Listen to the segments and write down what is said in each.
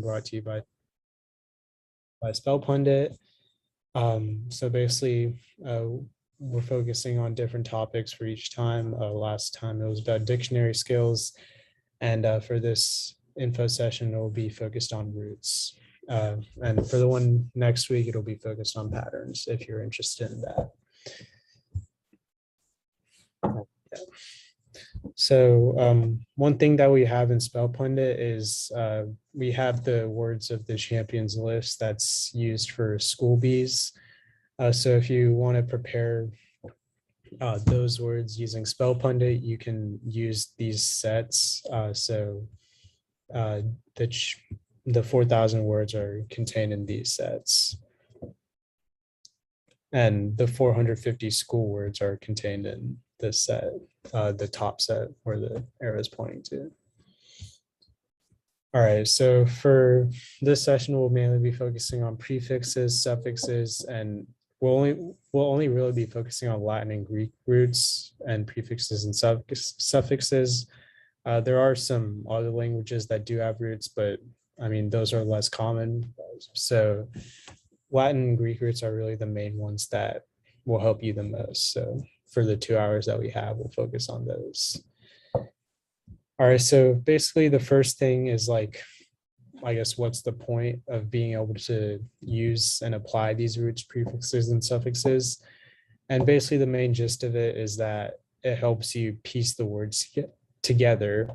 brought to you by SpellPundit. So basically, we're focusing on different topics for each time. Last time it was about dictionary skills, and for this info session, it will be focused on roots. And for the one next week, it'll be focused on patterns if you're interested in that. So one thing that we have in SpellPundit is we have the words of the champions list that's used for school bees. So if you want to prepare those words using SpellPundit, you can use these sets. The 4,000 words are contained in these sets. And the 450 school words are contained in this set, the top set where the arrow is pointing to. All right, so for this session, we'll mainly be focusing on prefixes, suffixes, and we'll only really be focusing on Latin and Greek roots and prefixes and suffixes. There are some other languages that do have roots, but I mean, those are less common. So Latin and Greek roots are really the main ones that will help you the most. So for the 2 hours that we have, we'll focus on those. All right, so basically the first thing is like, I guess, what's the point of being able to use and apply these roots, prefixes, and suffixes? And basically the main gist of it is that it helps you piece the words together.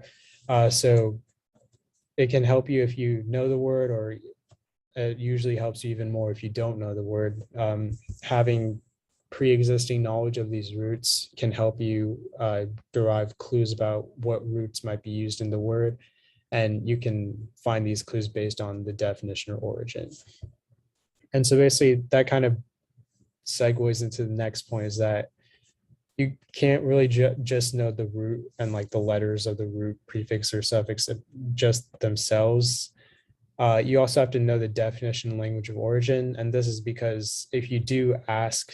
So it can help you if you know the word, or it usually helps you even more if you don't know the word. Having pre-existing knowledge of these roots can help you derive clues about what roots might be used in the word. And you can find these clues based on the definition or origin. And so basically that kind of segues into the next point, is that you can't really just know the root and like the letters of the root, prefix or suffix just themselves. You also have to know the definition and language of origin. And this is because if you do ask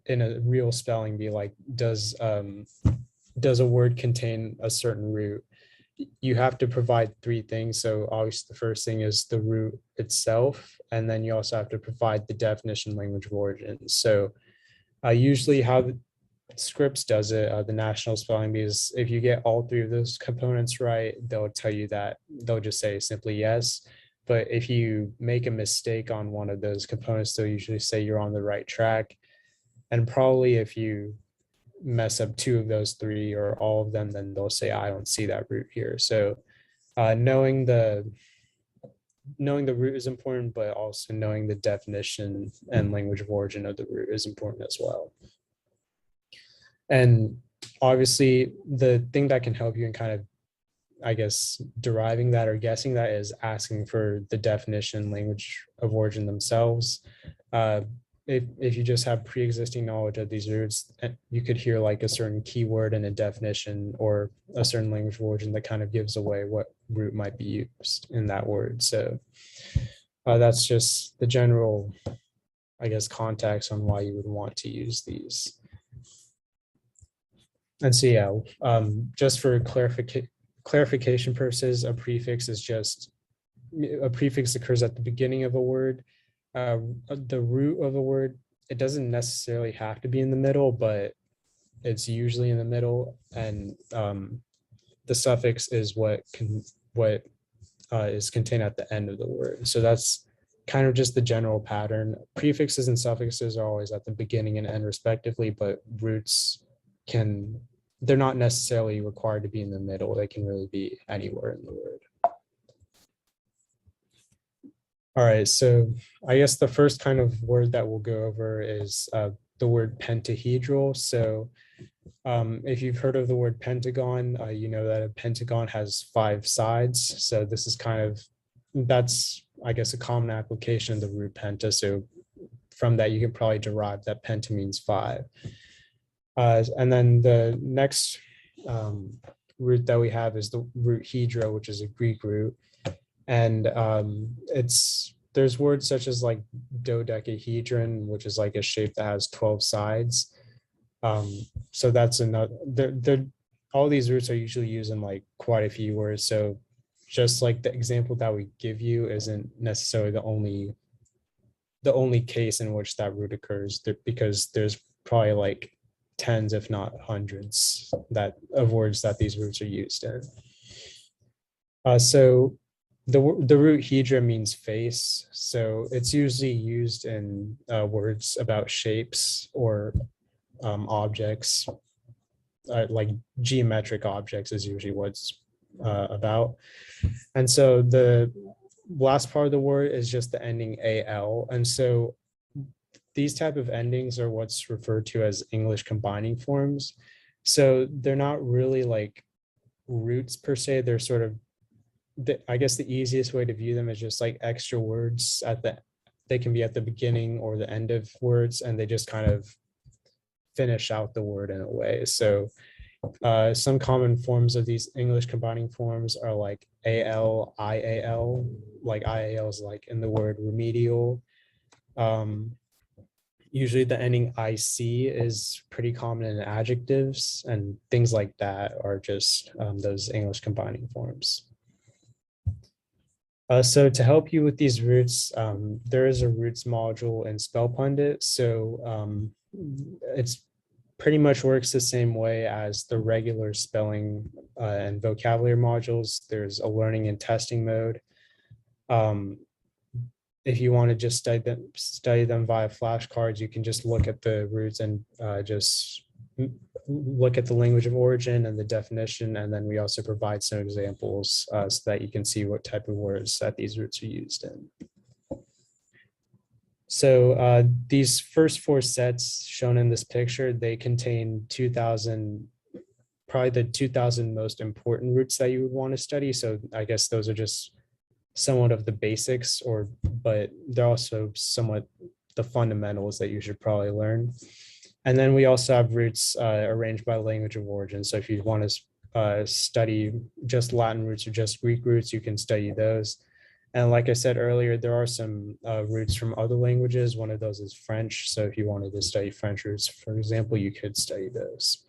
in a real spelling bee, like, does a word contain a certain root, you have to provide 3 things. So obviously the first thing is the root itself, and then you also have to provide the definition, language of origin. So usually how the Scripps does it, the National Spelling Bee, is if you get all 3 of those components right, they'll tell you that, they'll just say simply yes. But if you make a mistake on one of those components, they'll usually say you're on the right track. And probably if you mess up 2 of those 3 or all of them, then they'll say, I don't see that root here. So knowing the root is important, but also knowing the definition and language of origin of the root is important as well. And obviously the thing that can help you in kind of, I guess, deriving that or guessing that is asking for the definition, language of origin themselves. If you just have pre-existing knowledge of these roots, you could hear like a certain keyword in a definition or a certain language of origin that kind of gives away what root might be used in that word. So that's just the general, I guess, context on why you would want to use these. And so, yeah, just for clarification purposes, a prefix is just, a prefix occurs at the beginning of a word. The root of a word, it doesn't necessarily have to be in the middle, but it's usually in the middle. And the suffix is what is contained at the end of the word. So that's kind of just the general pattern. Prefixes and suffixes are always at the beginning and end respectively, but roots they're not necessarily required to be in the middle. They can really be anywhere in the word. All right, so I guess the first kind of word that we'll go over is the word pentahedral. So if you've heard of the word pentagon, you know that a pentagon has 5 sides. So this is that's, I guess, a common application of the root penta. So from that, you can probably derive that penta means 5. And then the next root that we have is the root hedra, which is a Greek root. And there's words such as like dodecahedron, which is like a shape that has 12 sides. So that's another, all these roots are usually used in like quite a few words. So just like the example that we give you isn't necessarily the only case in which that root occurs, because there's probably like tens, if not hundreds, of words that these roots are used in. So the root hedra means face. So it's usually used in words about shapes or objects, like geometric objects is usually what's about. And so the last part of the word is just the ending al. And so these type of endings are what's referred to as English combining forms. So they're not really like roots per se. They're sort of, I guess the easiest way to view them is just like extra words they can be at the beginning or the end of words, and they just kind of finish out the word in a way. So some common forms of these English combining forms are like al, ial, like ial is like in the word remedial. Usually the ending ic is pretty common in adjectives, and things like that are just those English combining forms. So to help you with these roots, there is a roots module in SpellPundit. So it's pretty much works the same way as the regular spelling and vocabulary modules. There's a learning and testing mode. If you want to just study them via flashcards, you can just look at the roots and just look at the language of origin and the definition. And then we also provide some examples so that you can see what type of words that these roots are used in. So these first four sets shown in this picture, they contain 2,000, probably the 2,000 most important roots that you would want to study. So I guess those are just somewhat of the basics, but they're also somewhat the fundamentals that you should probably learn. And then we also have roots arranged by language of origin. So if you want to study just Latin roots or just Greek roots, you can study those. And like I said earlier, there are some roots from other languages. One of those is French. So if you wanted to study French roots, for example, you could study those.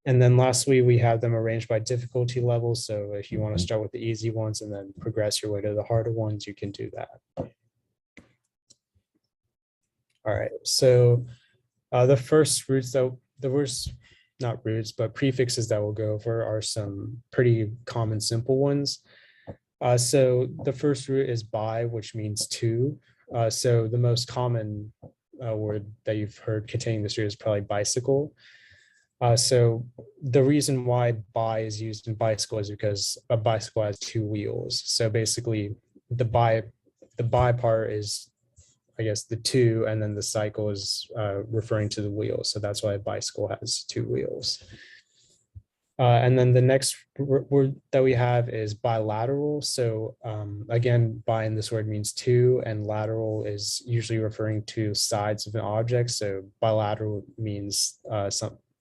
And then lastly, we have them arranged by difficulty level. So if you want to start with the easy ones and then progress your way to the harder ones, you can do that. All right, so the first roots not roots, but prefixes that we'll go over are some pretty common simple ones. So the first root is by, which means to. So the most common word that you've heard containing this root is probably bicycle. So the reason why by is used in bicycle is because a bicycle has two wheels. So basically the by part is, I guess, the two, and then the cycle is referring to the wheels. So that's why a bicycle has two wheels. And then the next word that we have is bilateral. So again, bi in this word means two, and lateral is usually referring to sides of an object. So bilateral means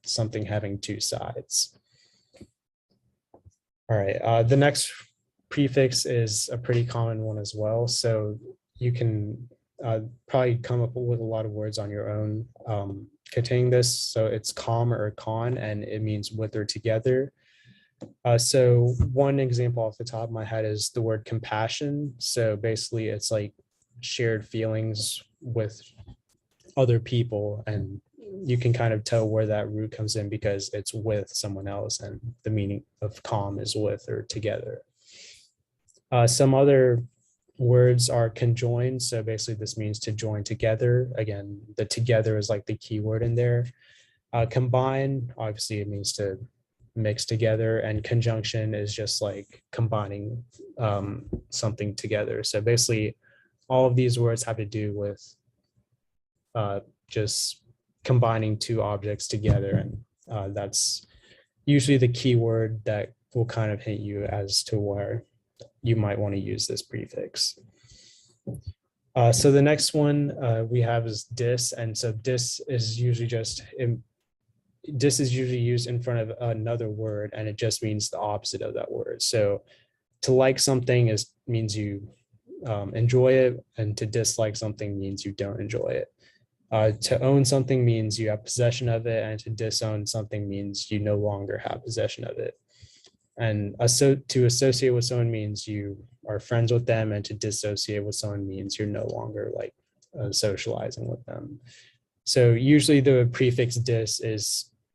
something having two sides. All right, the next prefix is a pretty common one as well. So you can probably come up with a lot of words on your own containing this. So it's com or con, and it means with or together. So one example off the top of my head is the word compassion. So basically it's like shared feelings with other people, and you can kind of tell where that root comes in because it's with someone else, and the meaning of com is with or together. Some other words are conjoined. So basically this means to join together. Again, the together is like the key word in there. Combine, obviously it means to mix together, and conjunction is just like combining something together. So basically all of these words have to do with just combining two objects together, and that's usually the key word that will kind of hint you as to where you might want to use this prefix. So the next one we have is dis, and so dis is usually used in front of another word, and it just means the opposite of that word. So to like something means you enjoy it, and to dislike something means you don't enjoy it. To own something means you have possession of it, and to disown something means you no longer have possession of it. And to associate with someone means you are friends with them, and to dissociate with someone means you're no longer like socializing with them. So usually the prefix dis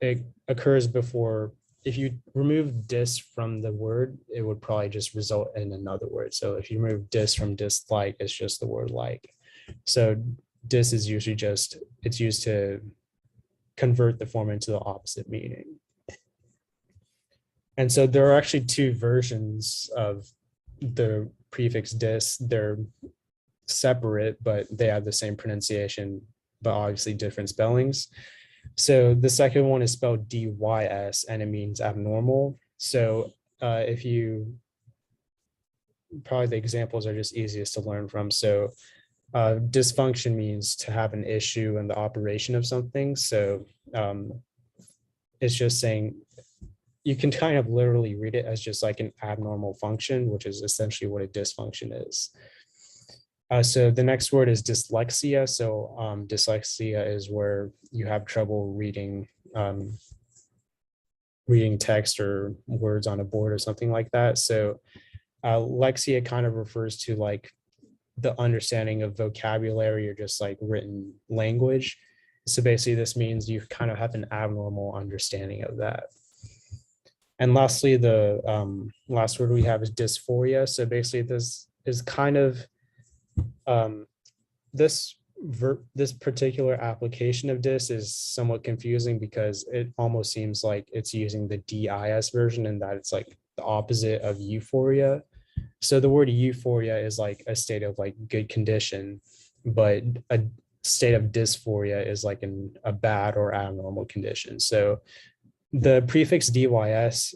it occurs before. If you remove dis from the word, it would probably just result in another word. So if you remove dis from dislike, it's just the word like. So dis is usually just, it's used to convert the form into the opposite meaning. And so there are actually two versions of the prefix dis. They're separate, but they have the same pronunciation, but obviously different spellings. So the second one is spelled dys, and it means abnormal. So if you, probably the examples are just easiest to learn from. So dysfunction means to have an issue in the operation of something. So it's just saying, you can kind of literally read it as just like an abnormal function, which is essentially what a dysfunction is. So the next word is dyslexia. So dyslexia is where you have trouble reading reading text or words on a board or something like that. So lexia kind of refers to like the understanding of vocabulary or just like written language. So basically this means you kind of have an abnormal understanding of that. And lastly, the last word we have is dysphoria. So basically this is kind of this particular application of dis is somewhat confusing because it almost seems like it's using the dis version, and that it's like the opposite of euphoria. So the word euphoria is like a state of like good condition, but a state of dysphoria is like a bad or abnormal condition. So the prefix dys,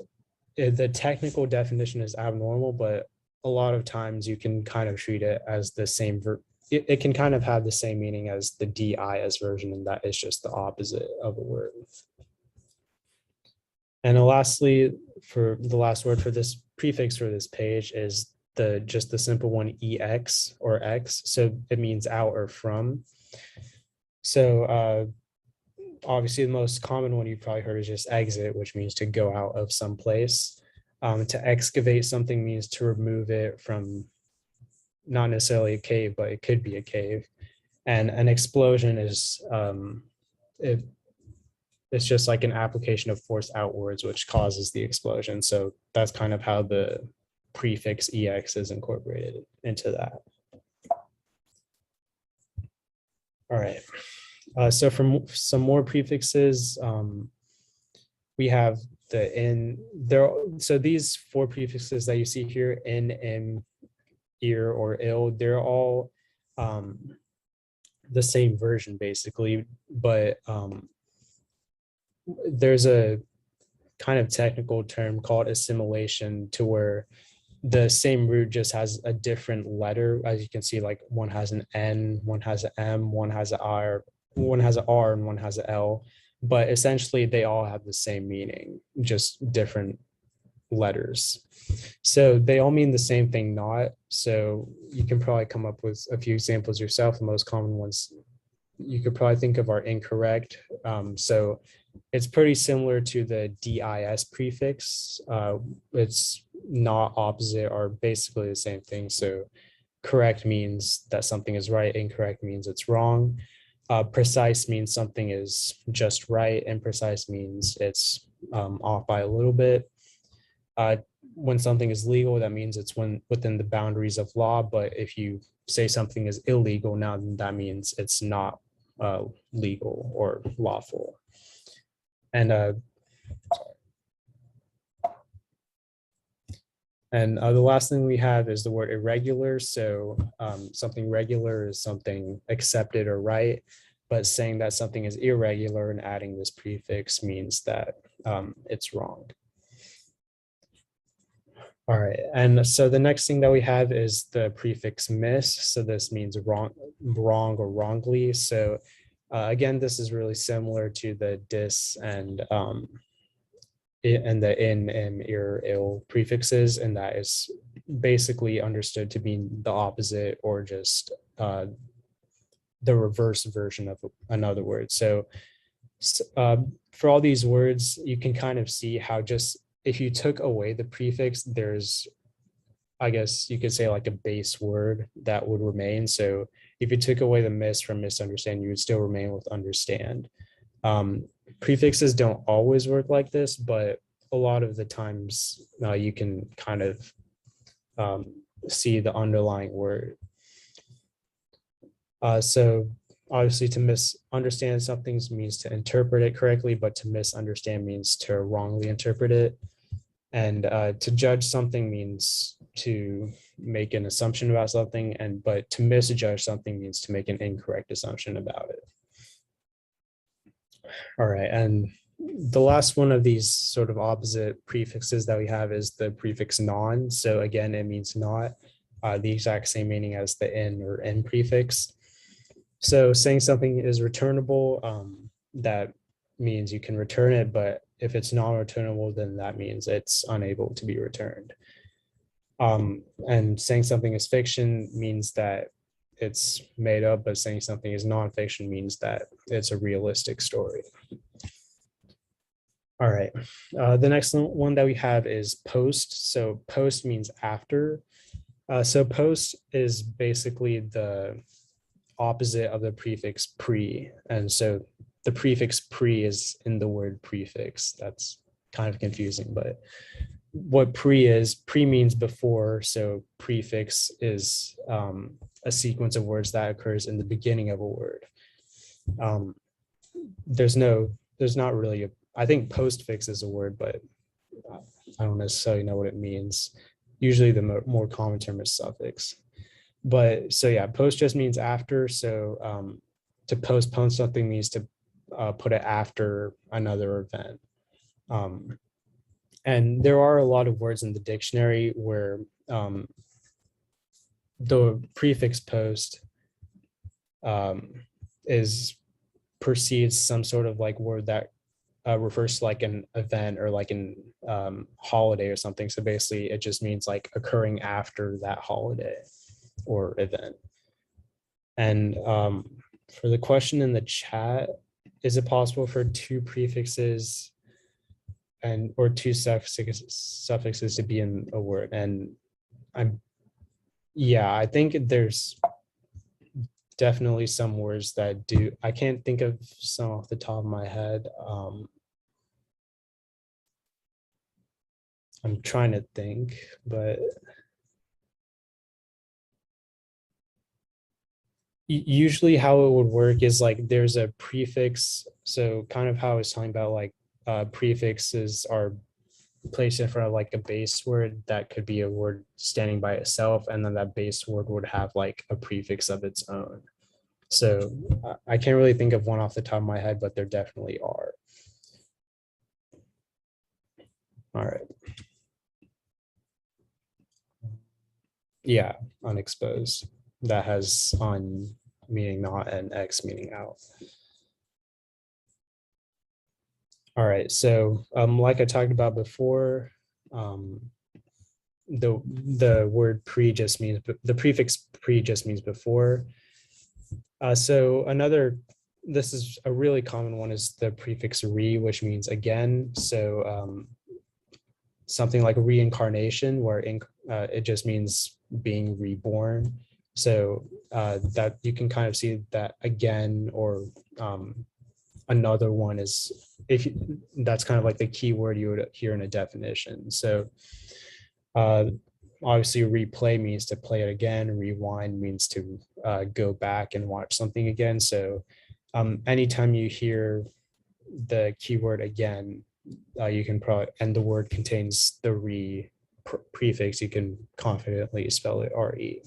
the technical definition is abnormal, but a lot of times you can kind of treat it as the same it can kind of have the same meaning as the dis version, and that is just the opposite of a word. And lastly, for the last word for this prefix for this page is just the simple one ex or x. So it means out or from. So obviously the most common one you've probably heard is just exit, which means to go out of some place. To excavate something means to remove it from not necessarily a cave, but it could be a cave. And an explosion is it's just like an application of force outwards, which causes the explosion. So that's kind of how the prefix ex is incorporated into that. All right. So for some more prefixes, we have the in there. So these four prefixes that you see here, in, ear, or ill, they're all the same version basically, but there's a kind of technical term called assimilation, to where the same root just has a different letter. As you can see, like one has an N, one has an M, one has an R, one has an R, and one has an L, but essentially they all have the same meaning, just different letters. So they all mean the same thing, not. So you can probably come up with a few examples yourself. The most common ones you could probably think of are incorrect. So it's pretty similar to the dis prefix. It's not opposite, or basically the same thing. So correct means that something is right, incorrect means it's wrong. Precise means something is just right, imprecise means it's off by a little bit. When something is legal, that means it's within the boundaries of law. But if you say something is illegal, now that means it's not legal or lawful. And the last thing we have is the word irregular. So something regular is something accepted or right, but saying that something is irregular and adding this prefix means that it's wrong. All right, and so the next thing that we have is the prefix mis. So this means wrong or wrongly. So again, this is really similar to the dis and the in, ear, ill prefixes, and that is basically understood to be the opposite or just the reverse version of another word. So for all these words, you can kind of see how just if you took away the prefix, there's, I guess you could say, like a base word that would remain. So if you took away the miss from misunderstand, you would still remain with understand. Prefixes don't always work like this, but a lot of the times you can kind of see the underlying word. So obviously to misunderstand something means to interpret it correctly, but to misunderstand means to wrongly interpret it. And to judge something means to make an assumption about something, but to misjudge something means to make an incorrect assumption about it. All right, and the last one of these sort of opposite prefixes that we have is the prefix non. So again, it means not, the exact same meaning as the in or in prefix. So saying something is returnable, that means you can return it, but if it's non-returnable, then that means it's unable to be returned. And saying something is fiction means that it's made up, but saying something is nonfiction means that it's a realistic story. All right, the next one that we have is post. So post means after. So post is basically the opposite of the prefix pre. And so the prefix pre is in the word prefix. That's kind of confusing, but what pre means before. So prefix is a sequence of words that occurs in the beginning of a word. There's not really a, I think postfix is a word, but I don't necessarily know what it means. Usually the more common term is suffix. But so yeah, post just means after. So to postpone something means to put it after another event. And there are a lot of words in the dictionary where the prefix post precedes some sort of like word that refers to like an event or like an holiday or something. So basically it just means like occurring after that holiday or event. And for the question in the chat, is it possible for two prefixes or two suffixes to be in a word? And I think there's definitely some words that do. I can't think of some off the top of my head. I'm trying to think, but usually how it would work is like there's a prefix. So kind of how I was talking about, like prefixes are placed in front of like a base word that could be a word standing by itself, and then that base word would have like a prefix of its own. So I can't really think of one off the top of my head, but there definitely are. All right. Yeah, unexposed. That has on meaning not and X meaning out. All right, so like I talked about before, the word pre just means, the prefix pre just means before. So this is a really common one, is the prefix re, which means again. So something like reincarnation, where it just means being reborn. So that you can kind of see that again, or another one is, that's kind of like the key word you would hear in a definition. So obviously replay means to play it again, rewind means to go back and watch something again. So anytime you hear the keyword again, you can probably, and the word contains the re prefix, you can confidently spell it RE.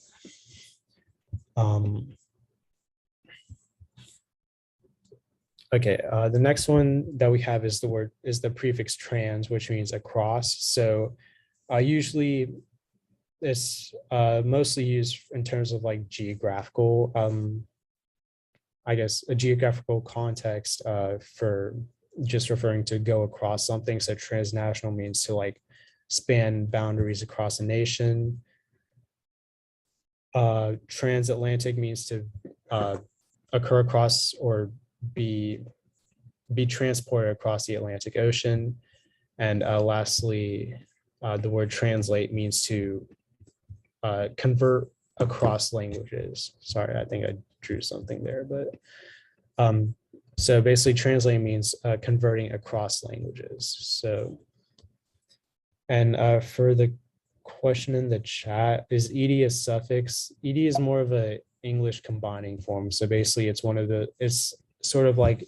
Okay, the next one that we have is the prefix trans, which means across. So usually it's mostly used in terms of like geographical, I guess a geographical context for just referring to go across something. So transnational means to like span boundaries across a nation. Transatlantic means to occur across or be transported across the Atlantic Ocean. And lastly, the word translate means to convert across languages. Sorry, I think I drew something there, but so basically translating means converting across languages. So, and for the question in the chat, is ed a suffix? Ed is more of a English combining form. So basically it's one of the, it's sort of like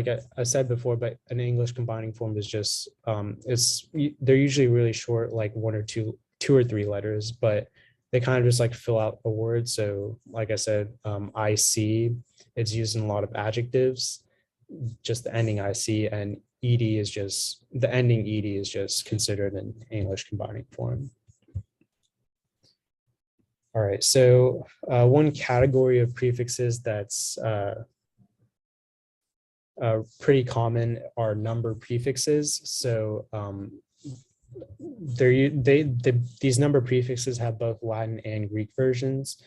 I said before, but an English combining form is just they're usually really short, like two or three letters, but they kind of just like fill out a word. So like I said, I see, it's used in a lot of adjectives, just the ending IC, and ed is just the ending ed is just considered an English combining form. All right, so one category of prefixes that's pretty common are number prefixes. So these number prefixes have both Latin and Greek versions.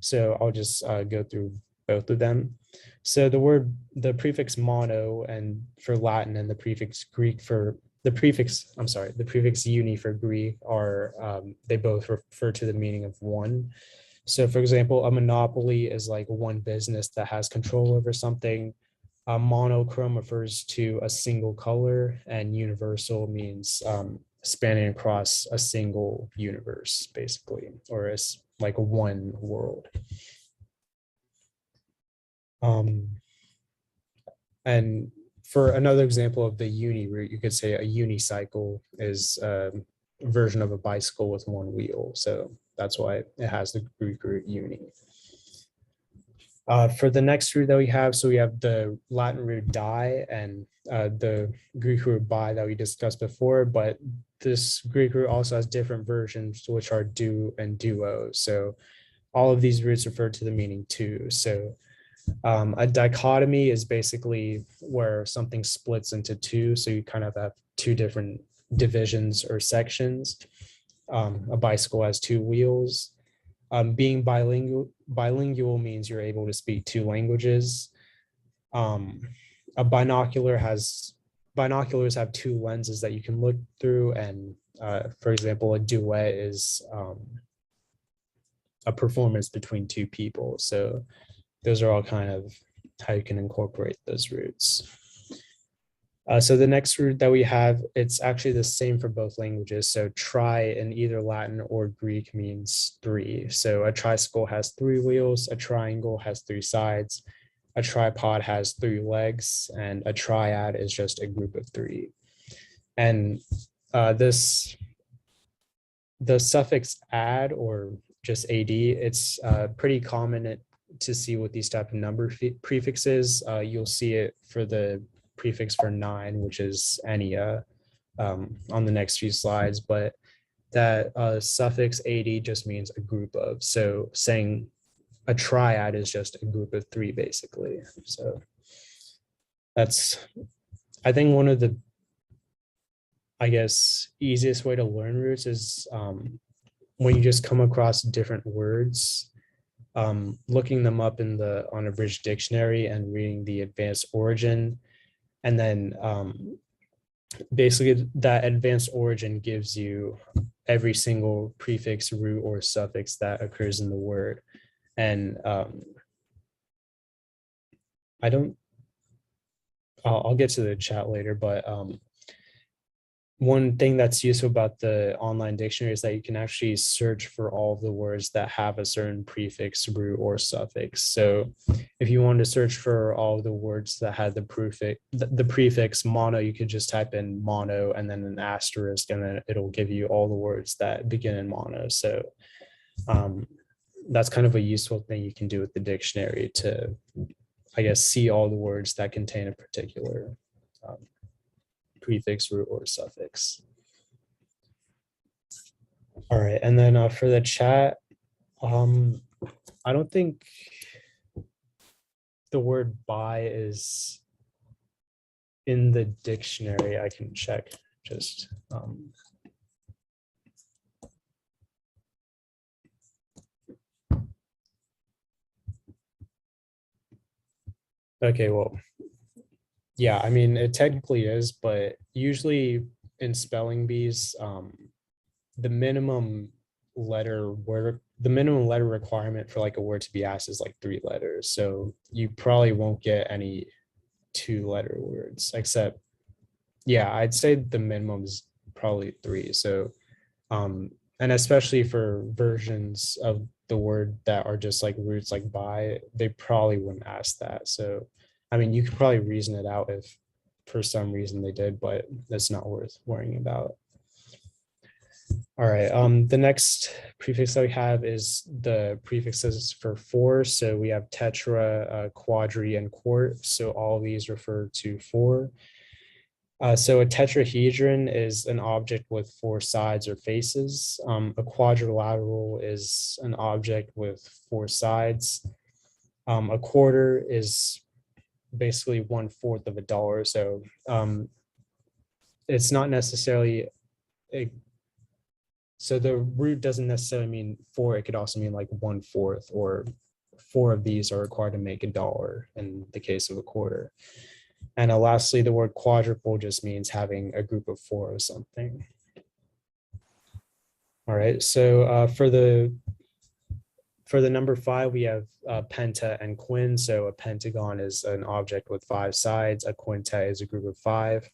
So I'll just go through both of them. So the prefix mono and for Latin, and the prefix Greek for the prefix uni for Greek are they both refer to the meaning of one. So for example, a monopoly is like one business that has control over something. Monochrome refers to a single color, and universal means spanning across a single universe, basically, or as like one world. And for another example of the uni root, you could say a unicycle is a version of a bicycle with one wheel. So that's why it has the Greek root uni. For the next root that we have, so we have the Latin root die and the Greek root bi that we discussed before, but this Greek root also has different versions, which are do and duo. So all of these roots refer to the meaning two. So a dichotomy is basically where something splits into two. So you kind of have two different divisions or sections. A bicycle has two wheels. Being bilingual means you're able to speak two languages. Binoculars have two lenses that you can look through, and for example, a duet is a performance between two people. So those are all kind of how you can incorporate those roots. So the next root that we have, it's actually the same for both languages. So tri in either Latin or Greek means three. So a tricycle has three wheels, a triangle has three sides, a tripod has three legs, and a triad is just a group of three. And the suffix ad, or just ad, it's pretty common to see with these type of number prefixes. You'll see it for the prefix for 9, which is enia, on the next few slides, but that suffix ad just means a group of. So saying a triad is just a group of three, basically. So that's, I think, one of the, I guess, easiest way to learn roots is when you just come across different words, looking them up in the unabridged dictionary and reading the advanced origin. And then basically that advanced origin gives you every single prefix, root, or suffix that occurs in the word. And I'll get to the chat later, but one thing that's useful about the online dictionary is that you can actually search for all of the words that have a certain prefix, root, or suffix. So if you wanted to search for all of the words that had the prefix mono, you could just type in mono and then an asterisk, and then it'll give you all the words that begin in mono. So that's kind of a useful thing you can do with the dictionary to, I guess, see all the words that contain a particular prefix, root, or suffix. All right, and then for the chat, I don't think the word by is in the dictionary. I can check just. Okay, well, Yeah, I mean, it technically is, but usually in spelling bees, the minimum letter requirement for like a word to be asked is like 3 letters. So you probably won't get any 2-letter words, except, yeah, I'd say the minimum is probably 3. So, and especially for versions of the word that are just like roots like by, they probably wouldn't ask that. So, I mean, you could probably reason it out if for some reason they did, but that's not worth worrying about. All right. The next prefix that we have is the prefixes for four. So we have tetra, quadri, and quart. So all of these refer to four. So a tetrahedron is an object with 4 sides or faces. A quadrilateral is an object with 4 sides. A quarter is basically 1/4 of a dollar. So it's not necessarily a, so the root doesn't necessarily mean 4. It could also mean like 1/4, or 4 of these are required to make a dollar in the case of a quarter. And lastly, the word quadruple just means having a group of 4 of something. All right, so for the number 5, we have penta and quin. So a pentagon is an object with 5 sides. A quintet is a group of 5.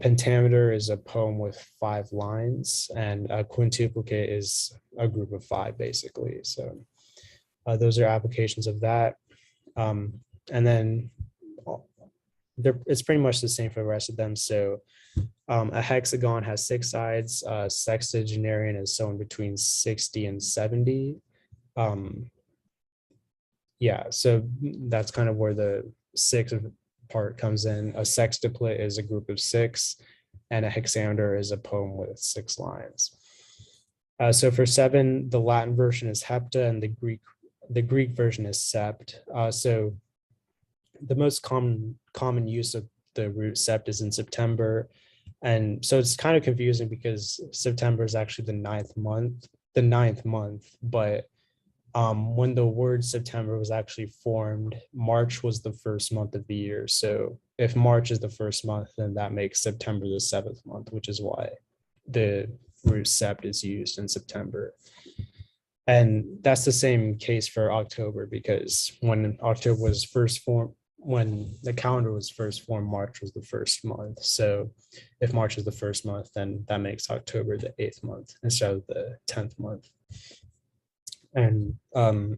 Pentameter is a poem with 5 lines, and a quintuplicate is a group of 5, basically. So those are applications of that. And then it's pretty much the same for the rest of them. So a hexagon has 6 sides. Sexagenarian is someone between 60 and 70. Yeah, so that's kind of where the 6 part comes in. A sextuplet is a group of 6, and a hexameter is a poem with 6 lines. So for 7, the Latin version is hepta, and the Greek version is sept. So the most common use of the root sept is in September, and so it's kind of confusing because September is actually the ninth month, but when the word September was actually formed, March was the first month of the year. So if March is the first month, then that makes September the 7th month, which is why the root sept is used in September. And that's the same case for October, because when October was first formed, when the calendar was first formed, March was the first month. So if March is the first month, then that makes October the 8th month instead of the 10th month. And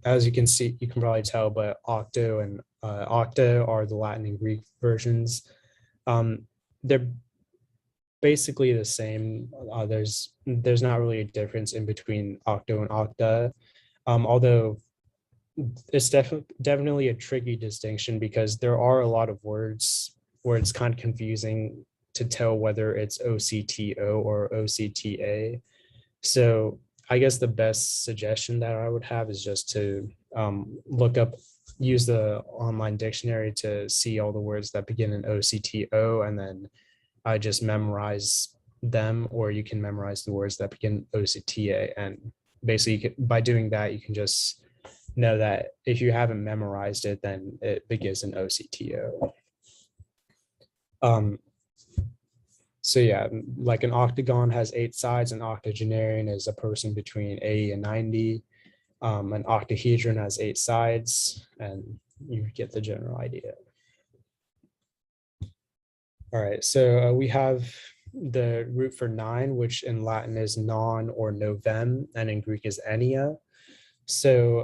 as you can see, you can probably tell, but octo and octa are the Latin and Greek versions. They're basically the same. There's not really a difference in between octo and octa, although it's definitely a tricky distinction, because there are a lot of words where it's kind of confusing to tell whether it's OCTO or OCTA. So I guess the best suggestion that I would have is just to use the online dictionary to see all the words that begin in OCTO, and then I just memorize them, or you can memorize the words that begin OCTA. And basically, by doing that, you can just know that if you haven't memorized it, then it begins in OCTO. So yeah, like an octagon has 8 sides. An octogenarian is a person between 80 and 90. An octahedron has 8 sides, and you get the general idea. All right, so we have the root for 9, which in Latin is non or novem, and in Greek is enia. So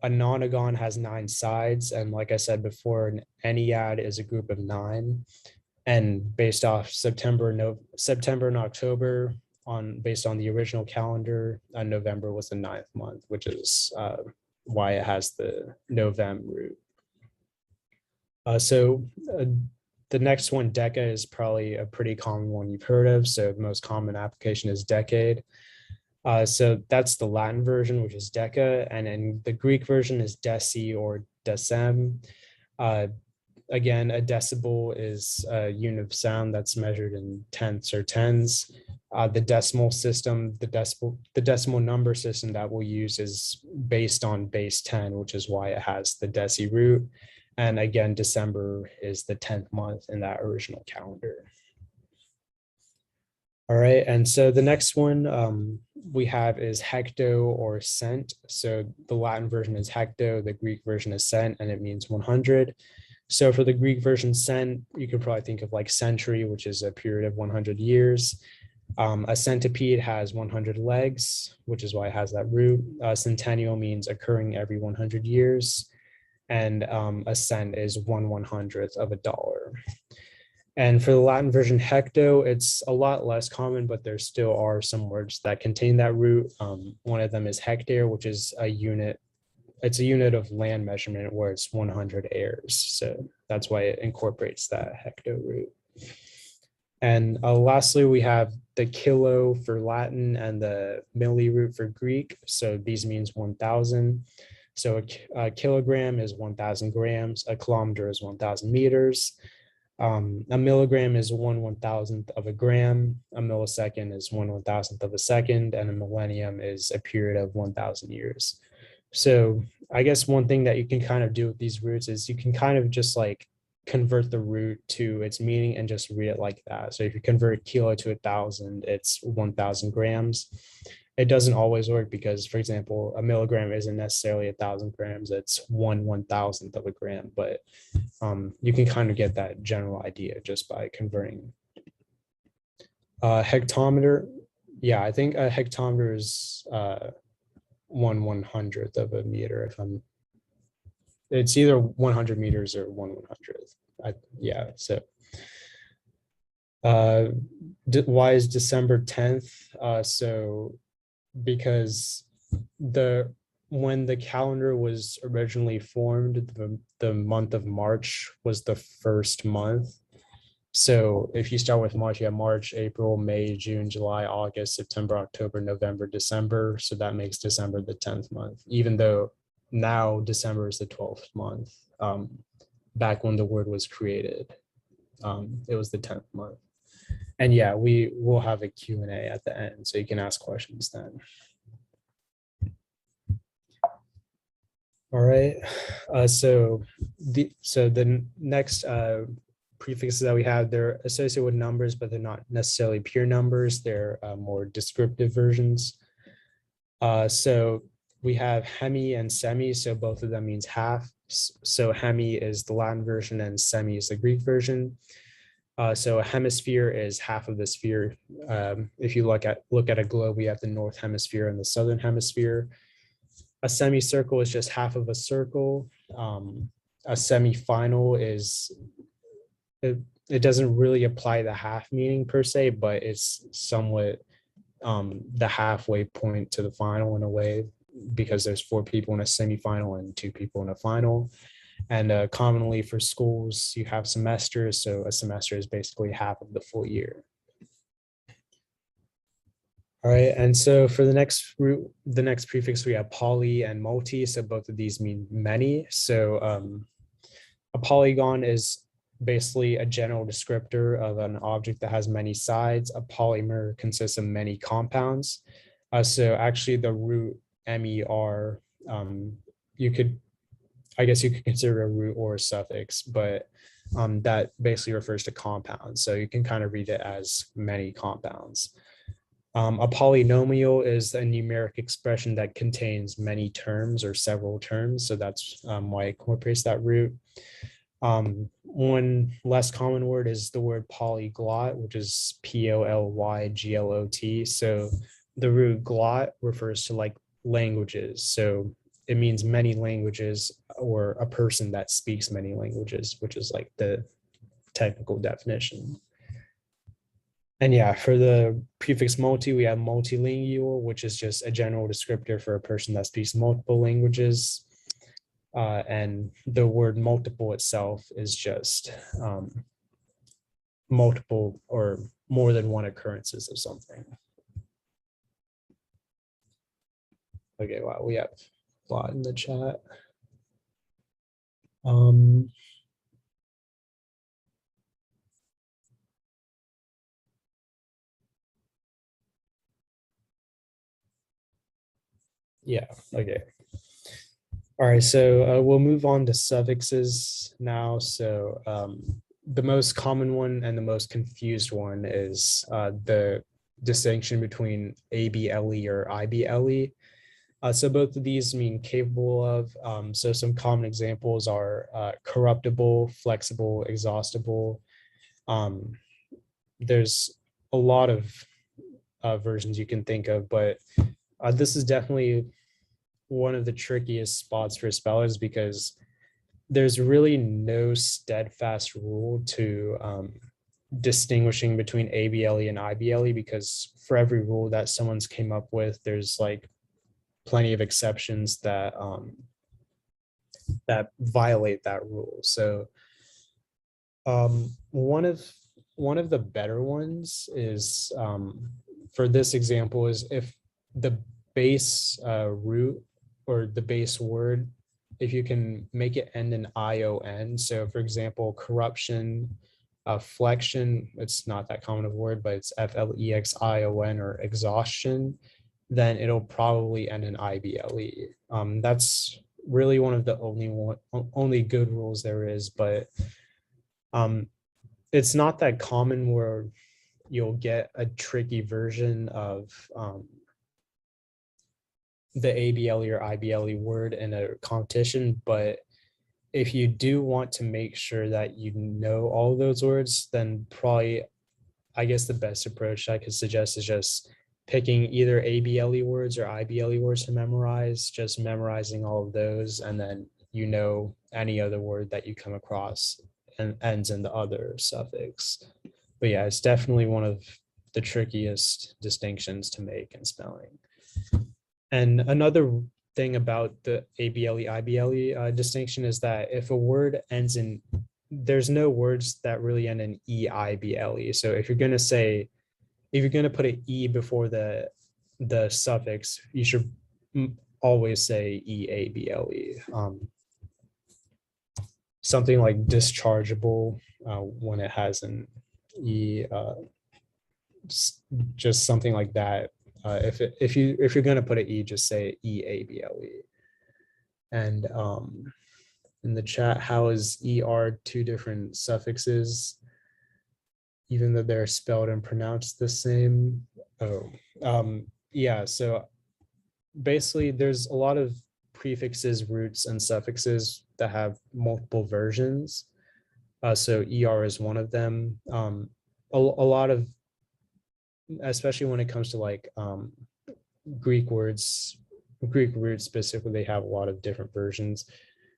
a nonagon has 9 sides, and like I said before, an ennead is a group of 9. And based off September and October, based on the original calendar, November was the 9th month, which is why it has the novem root. So the next one, deca, is probably a pretty common one you've heard of. So the most common application is decade. So that's the Latin version, which is deca, and then the Greek version is deci or decem. Again, a decibel is a unit of sound that's measured in tenths or tens. The decimal system, the decimal number system that we'll use is based on base 10, which is why it has the deci root. And again, December is the 10th month in that original calendar. All right, and so the next one we have is hecto or cent. So the Latin version is hecto, the Greek version is cent, and it means 100. So for the Greek version cent, you could probably think of like century, which is a period of 100 years. A centipede has 100 legs, which is why it has that root. Centennial means occurring every 100 years. And a cent is 1/100th of a dollar. And for the Latin version hecto, it's a lot less common, but there still are some words that contain that root. One of them is hectare, which is a unit. It's a unit of land measurement where it's 100 ares. So that's why it incorporates that hecto root. And lastly, we have the kilo for Latin and the milli root for Greek. So these means 1,000. So a kilogram is 1,000 grams. A kilometer is 1,000 meters. A milligram is 1/1000th of a gram. A millisecond is 1/1000th of a second, and a millennium is a period of 1,000 years. So I guess one thing that you can kind of do with these roots is you can kind of just like convert the root to its meaning and just read it like that. So if you convert kilo to 1,000, it's 1,000 grams. It doesn't always work because, for example, a milligram isn't necessarily 1,000 grams. It's 1/1000th of a gram, but you can kind of get that general idea just by converting. Hectometer, yeah, I think a hectometer is 1/100th of a meter. It's either 100 meters or 1/100th. Yeah, so why is December 10th? So because when the calendar was originally formed, the month of March was the first month. So if you start with March, you have March, April, May, June, July, August, September, October, November, December. So that makes December the 10th month, even though now December is the 12th month. Back when the word was created, it was the 10th month. And yeah, we will have a Q&A at the end, so you can ask questions then. All right, so the next prefixes that we have, they're associated with numbers, but they're not necessarily pure numbers. They're more descriptive versions. So we have hemi and semi, so both of them means half. So hemi is the Latin version and semi is the Greek version. So a hemisphere is half of the sphere. If you look at a globe, we have the north hemisphere and the southern hemisphere. A semicircle is just half of a circle. A semifinal is, it doesn't really apply the half meaning per se, but it's somewhat the halfway point to the final in a way, because there's 4 people in a semifinal and 2 people in a final. And commonly for schools, you have semesters. So a semester is basically half of the full year. All right, and so for the next prefix, we have poly and multi. So both of these mean many. So a polygon is basically a general descriptor of an object that has many sides. A polymer consists of many compounds. So actually the root MER, I guess you could consider a root or a suffix, but that basically refers to compounds. So you can kind of read it as many compounds. A polynomial is a numeric expression that contains many terms or several terms. So that's why it incorporates that root. One less common word is the word polyglot, which is POLYGLOT. So the root glot refers to like languages. So it means many languages, or a person that speaks many languages, which is like the technical definition. And yeah, for the prefix multi, we have multilingual, which is just a general descriptor for a person that speaks multiple languages. And the word multiple itself is just multiple or more than one occurrences of something. Okay, wow, we have a lot in the chat. Yeah, okay. All right, so we'll move on to suffixes now. So the most common one and the most confused one is the distinction between ABLE or IBLE. So both of these mean capable of. So some common examples are corruptible, flexible, exhaustible. Um, there's a lot of versions you can think of, but this is definitely one of the trickiest spots for spellers because there's really no steadfast rule to distinguishing between ABLE and IBLE, because for every rule that someone's came up with, there's like plenty of exceptions that violate that rule. So one of the better ones is for this example is if the base root or the base word, if you can make it end in ION. So for example, corruption, flexion, it's not that common of a word, but it's FLEXION, or exhaustion, then it'll probably end in IBLE. That's really one of the only good rules there is, but it's not that common where you'll get a tricky version of the ABLE or IBLE word in a competition. But if you do want to make sure that you know all of those words, then probably, I guess the best approach I could suggest is just picking either ABLE words or IBLE words to memorize, just memorizing all of those, and then you know any other word that you come across and ends in the other suffix. But yeah, it's definitely one of the trickiest distinctions to make in spelling. And another thing about the ABLE, IBLE distinction is that if a word ends in, there's no words that really end in EIBLE. So if you're going to put an E before the suffix, you should always say EABLE. Something like dischargeable, when it has an E, just something like that. If you're going to put an E, just say EABLE. And in the chat, how is ER two different suffixes, even though they're spelled and pronounced the same? Yeah, so basically there's a lot of prefixes, roots, and suffixes that have multiple versions. So ER is one of them. A lot of, especially when it comes to like Greek words, Greek roots specifically, they have a lot of different versions.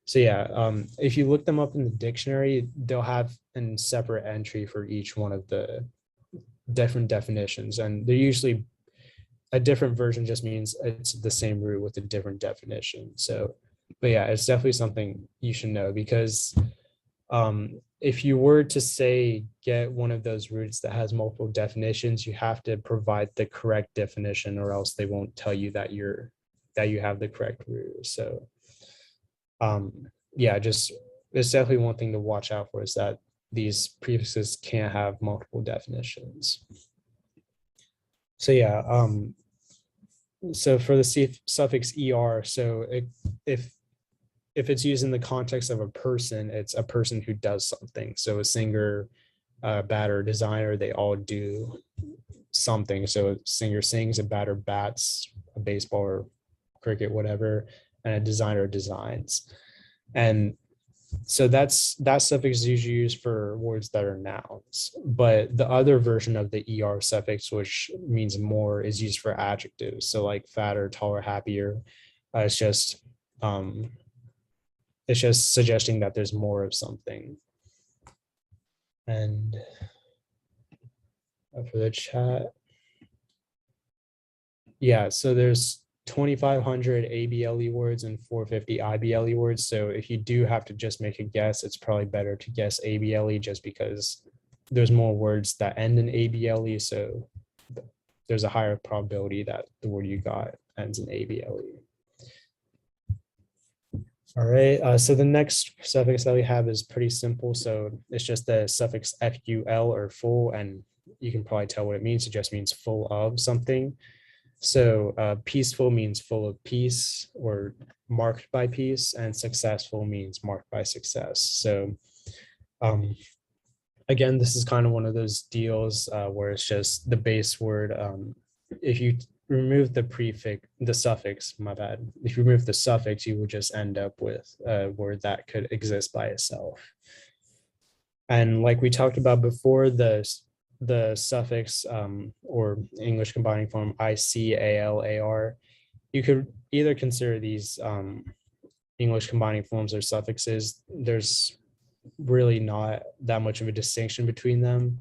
So yeah, if you look them up in the dictionary, they'll have a separate entry for each one of the different definitions, and they're usually a different version just means it's the same root with a different definition. So, but yeah, it's definitely something you should know, because if you were to say get one of those roots that has multiple definitions, you have to provide the correct definition, or else they won't tell you that you have the correct root. So yeah, just it's definitely one thing to watch out for, is that these prefixes can't have multiple definitions. So yeah, so for the suffix er, so if it's used in the context of a person, it's a person who does something. So a singer, a batter, designer, they all do something. So a singer sings, a batter bats, a baseball or cricket, whatever, and a designer designs. And so that suffix is usually used for words that are nouns, but the other version of the er suffix, which means more, is used for adjectives. So like fatter, taller, happier. It's just suggesting that there's more of something. And for the chat, yeah, so there's 2,500 ABLE words and 450 IBLE words. So if you do have to just make a guess, it's probably better to guess ABLE, just because there's more words that end in ABLE. So there's a higher probability that the word you got ends in ABLE. All right, so the next suffix that we have is pretty simple. So it's just the suffix FUL, or full, and you can probably tell what it means. It just means full of something. So peaceful means full of peace or marked by peace, and successful means marked by success. So um, again, this is kind of one of those deals where it's just the base word. If you remove the prefix, the suffix, my bad. If you remove the suffix, you would just end up with a word that could exist by itself. And like we talked about before, the suffix or English combining form ICALAR, you could either consider these English combining forms or suffixes. There's really not that much of a distinction between them.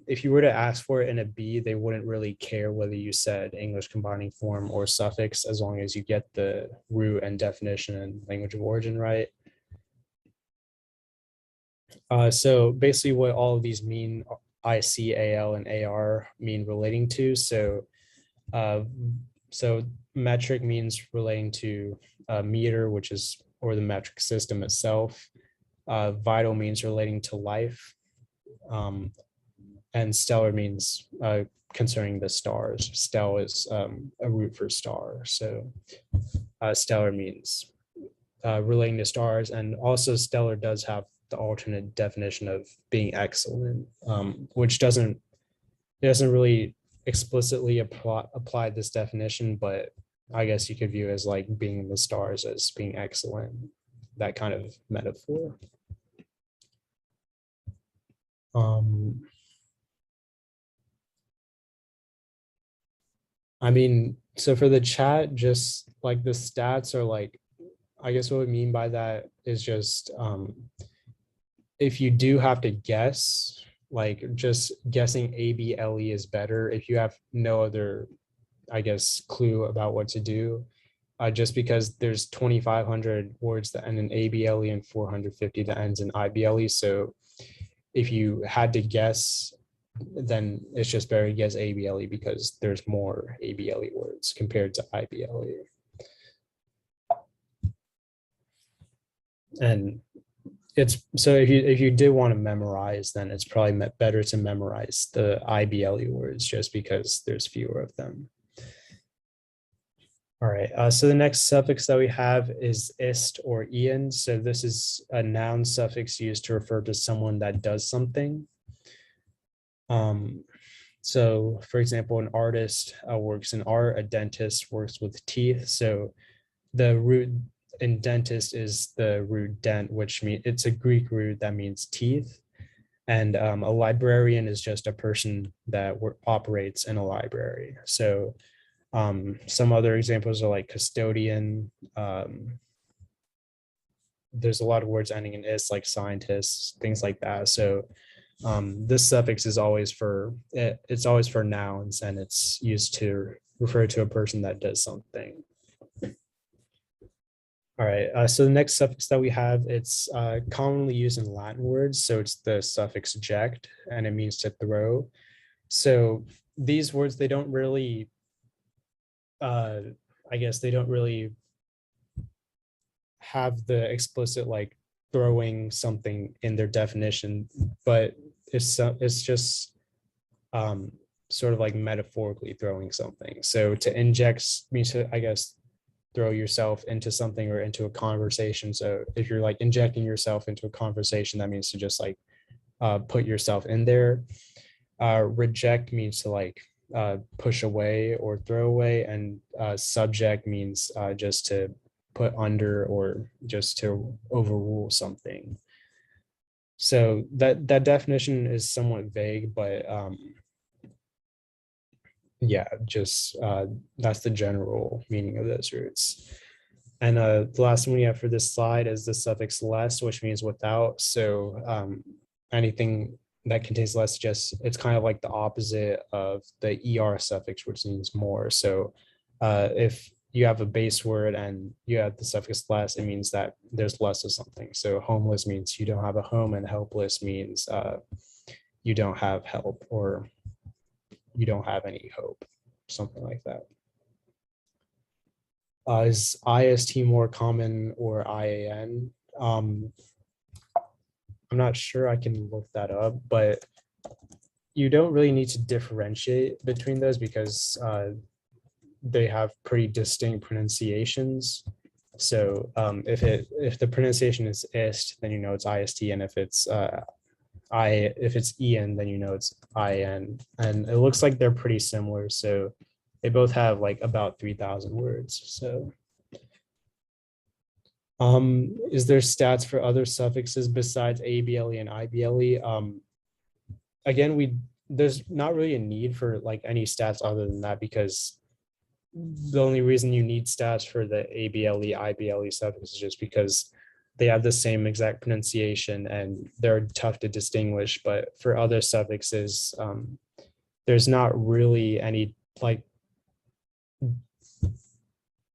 If you were to ask for it in a B, they wouldn't really care whether you said English combining form or suffix, as long as you get the root and definition and language of origin right. So basically what all of these mean, ICAL and AR mean relating to. So metric means relating to meter, which is, or the metric system itself. Vital means relating to life. And stellar means concerning the stars. Stel is a root for star. So stellar means relating to stars. And also stellar does have the alternate definition of being excellent, which doesn't really explicitly apply this definition, but I guess you could view it as like being in the stars as being excellent, that kind of metaphor. I mean, so for the chat, just like the stats are like, I guess what we mean by that is just if you do have to guess, like just guessing ABLE is better if you have no other, I guess, clue about what to do. Just because there's 2,500 words that end in ABLE and 450 that ends in IBLE. So if you had to guess, then it's just better to guess ABLE because there's more ABLE words compared to IBLE. And it's so if you did want to memorize, then it's probably better to memorize the IBLE words just because there's fewer of them. All right, so the next suffix that we have is ist or ian. So this is a noun suffix used to refer to someone that does something. So for example, an artist works in art, a dentist works with teeth. So the root in dentist is the root dent, which means it's a Greek root that means teeth. And a librarian is just a person that operates in a library. So some other examples are like custodian. There's a lot of words ending in is, like scientists, things like that. So this suffix is always for it's always for nouns, and it's used to refer to a person that does something. All right, so the next suffix that we have, it's commonly used in Latin words. So it's the suffix ject, and it means to throw. So these words, they don't really, I guess they don't really have the explicit like throwing something in their definition, but it's just sort of like metaphorically throwing something. So to inject means to, I guess, throw yourself into something or into a conversation. So if you're like injecting yourself into a conversation, that means to just like put yourself in there. Reject means to like push away or throw away, and subject means just to put under or just to overrule something. So that definition is somewhat vague, but yeah, just that's the general meaning of those roots. And the last one we have for this slide is the suffix less, which means without. So anything that contains less, just it's kind of like the opposite of the er suffix, which means more. So if you have a base word and you have the suffix less, it means that there's less of something. So homeless means you don't have a home, and helpless means you don't have help or you don't have any hope, something like that. Is IST more common or IAN? I'm not sure, I can look that up, but you don't really need to differentiate between those because they have pretty distinct pronunciations. So if the pronunciation is ist, then you know it's ist, and if it's if it's en, then you know it's in, and it looks like they're pretty similar. So they both have like about 3,000 words. So is there stats for other suffixes besides able and ible? Again, there's not really a need for like any stats other than that, because the only reason you need stats for the able, ible suffix is just because they have the same exact pronunciation and they're tough to distinguish. But for other suffixes, there's not really any like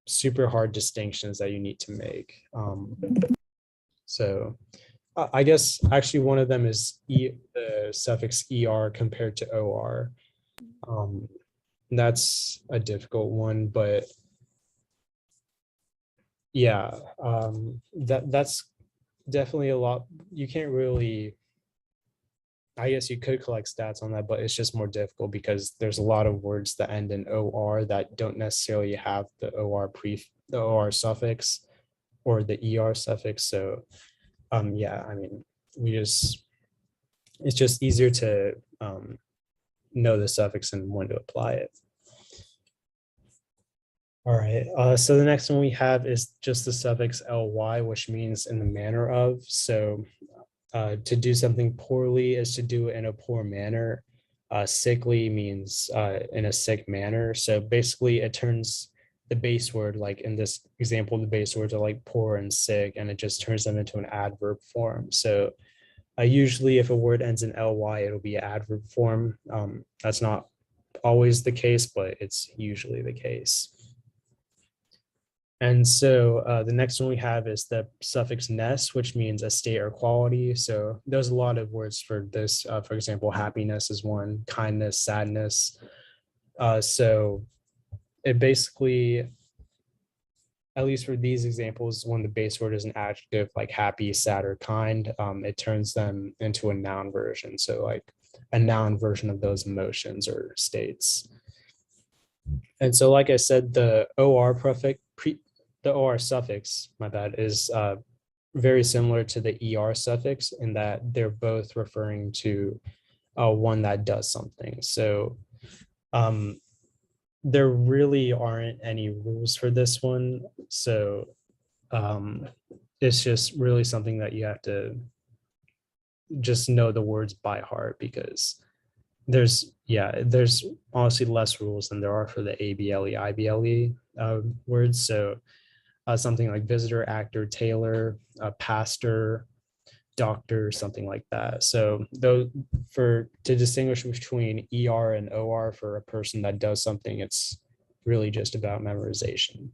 super hard distinctions that you need to make. So I guess actually one of them is the suffix er compared to or. That's a difficult one, but yeah, that's definitely a lot. You can't really, I guess you could collect stats on that, but it's just more difficult because there's a lot of words that end in or that don't necessarily have the or suffix or the er suffix. So yeah, I mean, it's just easier to know the suffix and when to apply it. All right, so the next one we have is just the suffix ly, which means in the manner of. So to do something poorly is to do it in a poor manner. Sickly means in a sick manner. So basically it turns the base word, like in this example, the base words are like poor and sick, and it just turns them into an adverb form. So usually if a word ends in ly, it'll be an adverb form. That's not always the case, but it's usually the case. And so the next one we have is the suffix ness, which means a state or quality. So there's a lot of words for this. For example, happiness is one, kindness, sadness. So it basically, at least for these examples, when the base word is an adjective like happy, sad, or kind, it turns them into a noun version. So like a noun version of those emotions or states. And so, like I said, the or prefix, the or suffix, my bad, is very similar to the er suffix in that they're both referring to one that does something. So there really aren't any rules for this one. So it's just really something that you have to just know the words by heart, because there's honestly less rules than there are for the able, ible words. So something like visitor, actor, tailor, pastor, doctor, something like that. So though to distinguish between er and or for a person that does something, it's really just about memorization.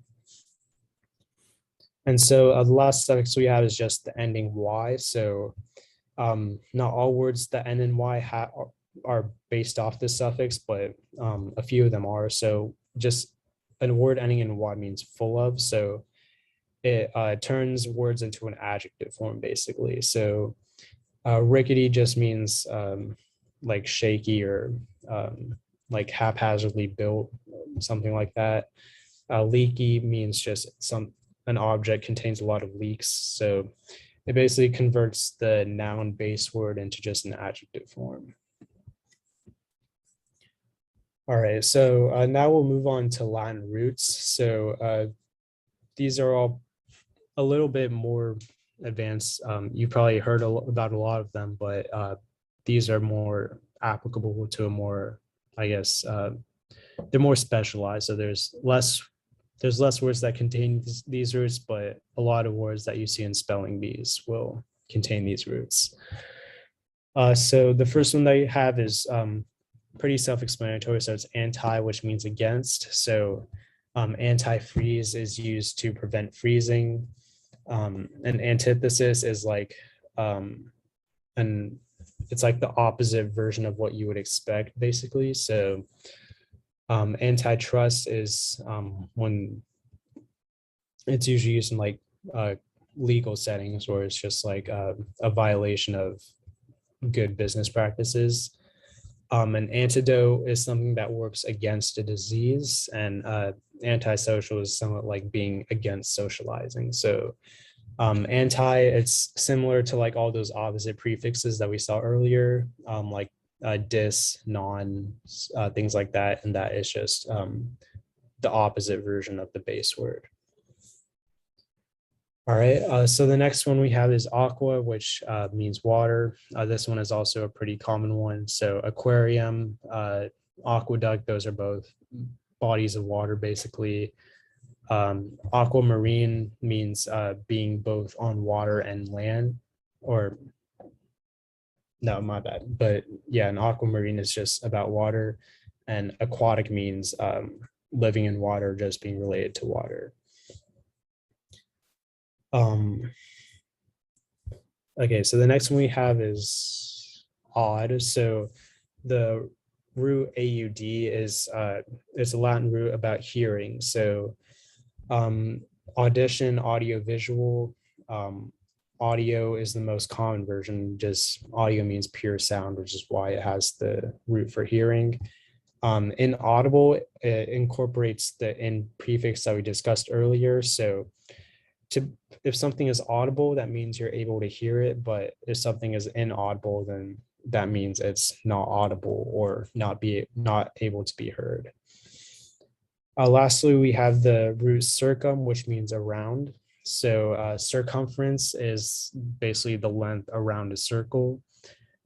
And so the last suffix we have is just the ending y. So not all words that end in y are based off this suffix, but a few of them are. So just a word ending in y means full of. So it turns words into an adjective form, basically. So rickety just means like shaky or like haphazardly built, something like that. Leaky means just an object contains a lot of leaks. So it basically converts the noun base word into just an adjective form. All right, so now we'll move on to Latin roots. So these are all a little bit more advanced. You probably heard about a lot of them, but these are more applicable to a more, I guess, they're more specialized. So there's less words that contain these roots, but a lot of words that you see in spelling bees will contain these roots. So the first one that you have is pretty self-explanatory. So it's anti, which means against. So anti-freeze is used to prevent freezing. An antithesis is like it's like the opposite version of what you would expect, basically. So antitrust is when it's usually used in like legal settings, where it's just like a violation of good business practices. An antidote is something that works against a disease, and antisocial is somewhat like being against socializing. So anti, it's similar to like all those opposite prefixes that we saw earlier, like dis, non, things like that. And that is just the opposite version of the base word. All right, so the next one we have is aqua, which means water. This one is also a pretty common one. So aquarium, aqueduct, those are both bodies of water, basically. Aquamarine means being both on water and land, or no, my bad. But yeah, an aquamarine is just about water, and aquatic means living in water, just being related to water. Okay, so the next one we have is odd. So the root AUD is it's a Latin root about hearing. So audition, audio, visual. Audio is the most common version. Just audio means pure sound, which is why it has the root for hearing. Inaudible, it incorporates the in prefix that we discussed earlier. So if something is audible, that means you're able to hear it. But if something is inaudible, then that means it's not audible or not able to be heard. Lastly, we have the root circum, which means around. So circumference is basically the length around a circle.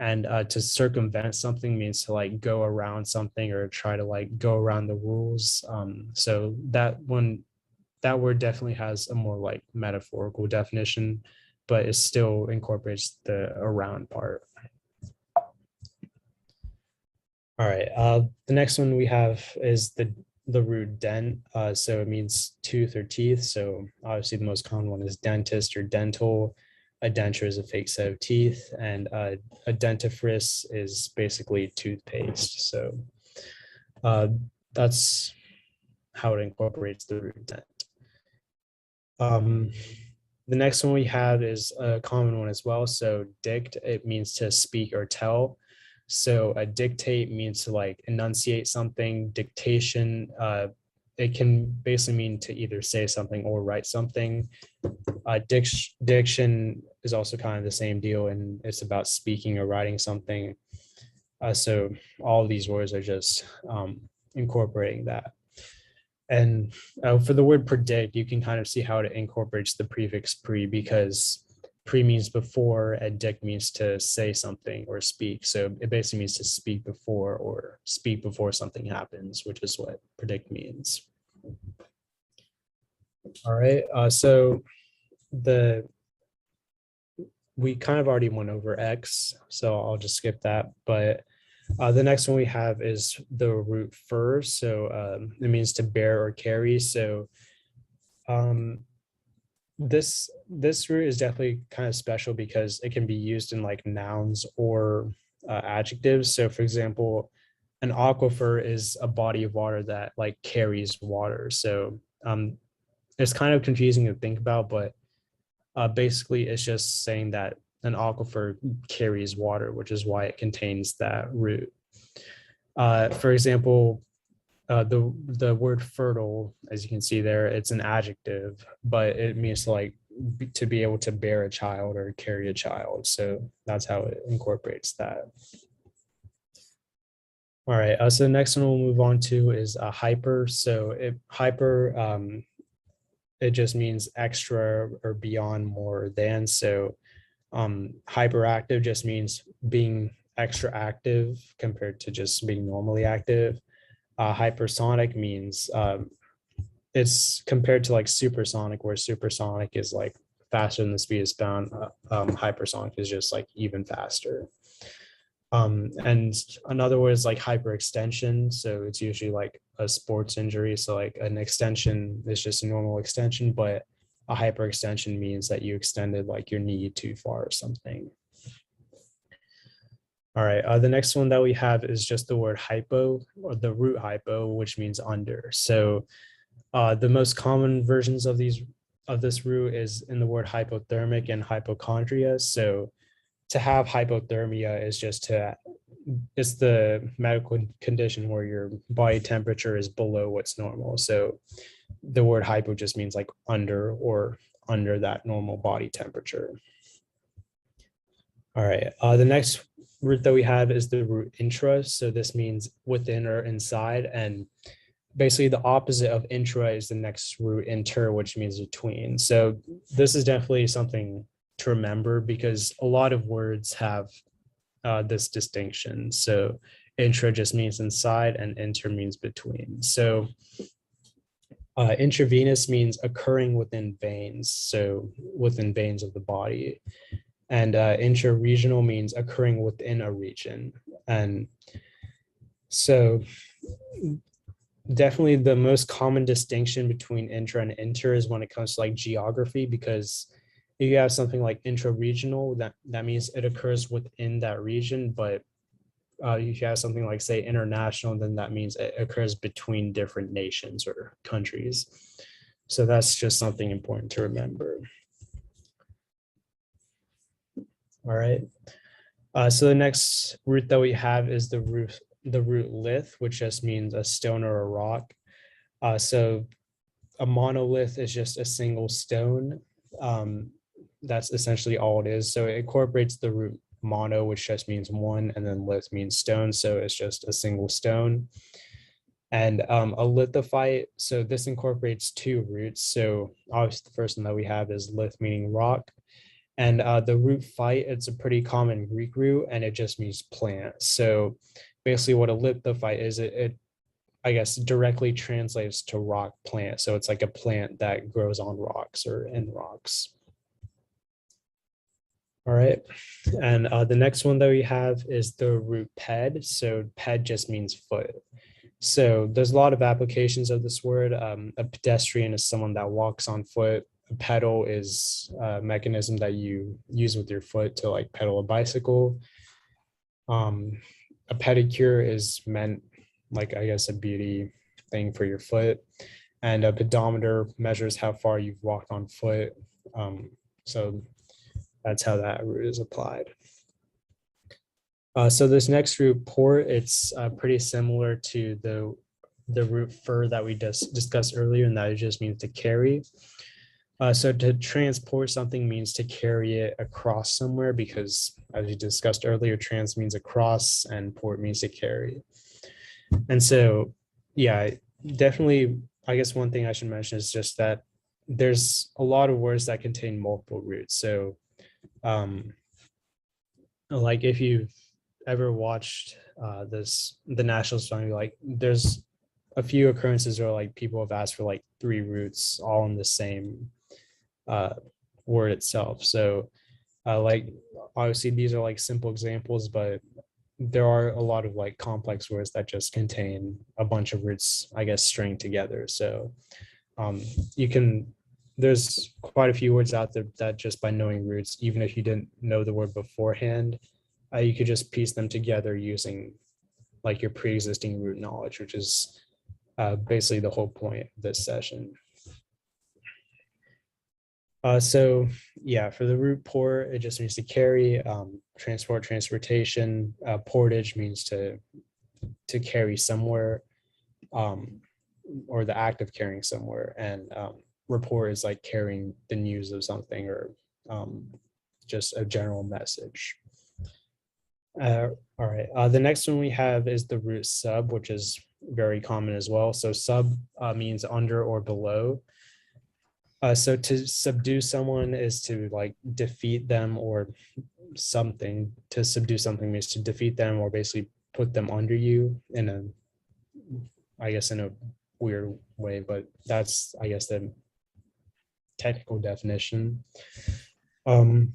And to circumvent something means to like go around something or try to like go around the rules. So that word definitely has a more like metaphorical definition, but it still incorporates the around part. All right, the next one we have is the root dent. So it means tooth or teeth. So obviously the most common one is dentist or dental. A denture is a fake set of teeth, and a dentifrice is basically toothpaste. So that's how it incorporates the root dent. The next one we have is a common one as well. So dict, it means to speak or tell. So a dictate means to like enunciate something. Dictation, it can basically mean to either say something or write something. Diction is also kind of the same deal, and it's about speaking or writing something. So all of these words are just incorporating that. And for the word predict, you can kind of see how it incorporates the prefix pre, because pre means before and dict means to say something or speak. So it basically means to speak before or speak before something happens, which is what predict means. All right, so we kind of already went over X, so I'll just skip that. But the next one we have is the root fur. So it means to bear or carry. So this root is definitely kind of special because it can be used in like nouns or adjectives. So for example, an aquifer is a body of water that like carries water. So it's kind of confusing to think about, but basically it's just saying that an aquifer carries water, which is why it contains that root. For example, the word fertile, as you can see there, it's an adjective, but it means to be able to bear a child or carry a child. So that's how it incorporates that. All right, so the next one we'll move on to is hyper. So hyper, it just means extra or beyond, more than. So hyperactive just means being extra active compared to just being normally active. Hypersonic means it's compared to like supersonic, where supersonic is like faster than the speed of sound. Hypersonic is just like even faster. And another word is like hyperextension. So it's usually like a sports injury. So like an extension is just a normal extension, but a hyperextension means that you extended like your knee too far or something. All right, the next one that we have is just the word hypo, or the root hypo, which means under. So the most common versions of this root is in the word hypothermic and hypochondria. So to have hypothermia is it's the medical condition where your body temperature is below what's normal. So the word hypo just means like under or under that normal body temperature. All right, the next root that we have is the root intra. So this means within or inside, and basically the opposite of intra is the next root, inter, which means between. So this is definitely something to remember because a lot of words have this distinction. So intra just means inside and inter means between. So intravenous means occurring within veins, so within veins of the body. And intra-regional means occurring within a region. And so definitely the most common distinction between intra and inter is when it comes to like geography, because if you have something like intra-regional, that means it occurs within that region, but if you have something like, say, international, then that means it occurs between different nations or countries. So that's just something important to remember. All right. So the next root that we have is the root lith, which just means a stone or a rock. So a monolith is just a single stone. That's essentially all it is. So it incorporates the root mono, which just means one, and then lith means stone. So it's just a single stone. And a lithophyte, so this incorporates two roots. So obviously the first one that we have is lith, meaning rock. And the root phyte, it's a pretty common Greek root, and it just means plant. So basically what a lithophyte is, it I guess directly translates to rock plant. So it's like a plant that grows on rocks or in rocks. All right, and the next one that we have is the root ped. So ped just means foot. So there's a lot of applications of this word. A pedestrian is someone that walks on foot. A pedal is a mechanism that you use with your foot to like pedal a bicycle. A pedicure is meant like, I guess, a beauty thing for your foot. And a pedometer measures how far you've walked on foot. So that's how that root is applied. So this next root port, it's pretty similar to the root fur that we just discussed earlier, and that it just means to carry. So to transport something means to carry it across somewhere, because as we discussed earlier, trans means across and port means to carry. And so, yeah, definitely, I guess one thing I should mention is just that there's a lot of words that contain multiple roots. So like if you've ever watched the national song, like there's a few occurrences where like people have asked for like 3 roots all in the same word itself. So like obviously these are like simple examples, but there are a lot of like complex words that just contain a bunch of roots, I guess, stringed together. So there's quite a few words out there that just by knowing roots, even if you didn't know the word beforehand, you could just piece them together using like your pre-existing root knowledge, which is basically the whole point of this session. So yeah, for the root port, it just means to carry. Transport, transportation. Portage means to carry somewhere, or the act of carrying somewhere. And report is like carrying the news of something, or just a general message. All right, the next one we have is the root sub, which is very common as well. So sub means under or below. So to subdue someone is to like defeat them or something. To subdue something means to defeat them or basically put them under you in a, I guess, in a weird way, but that's, I guess, the technical definition. A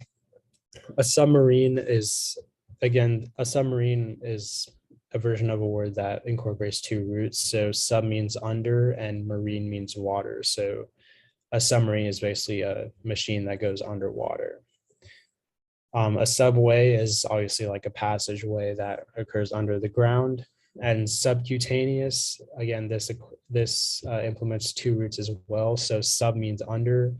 submarine is, again, a submarine is a version of a word that incorporates 2 roots. So sub means under and marine means water. So a submarine is basically a machine that goes underwater. A subway is obviously like a passageway that occurs under the ground. And subcutaneous, again, this implements 2 roots as well. So sub means under,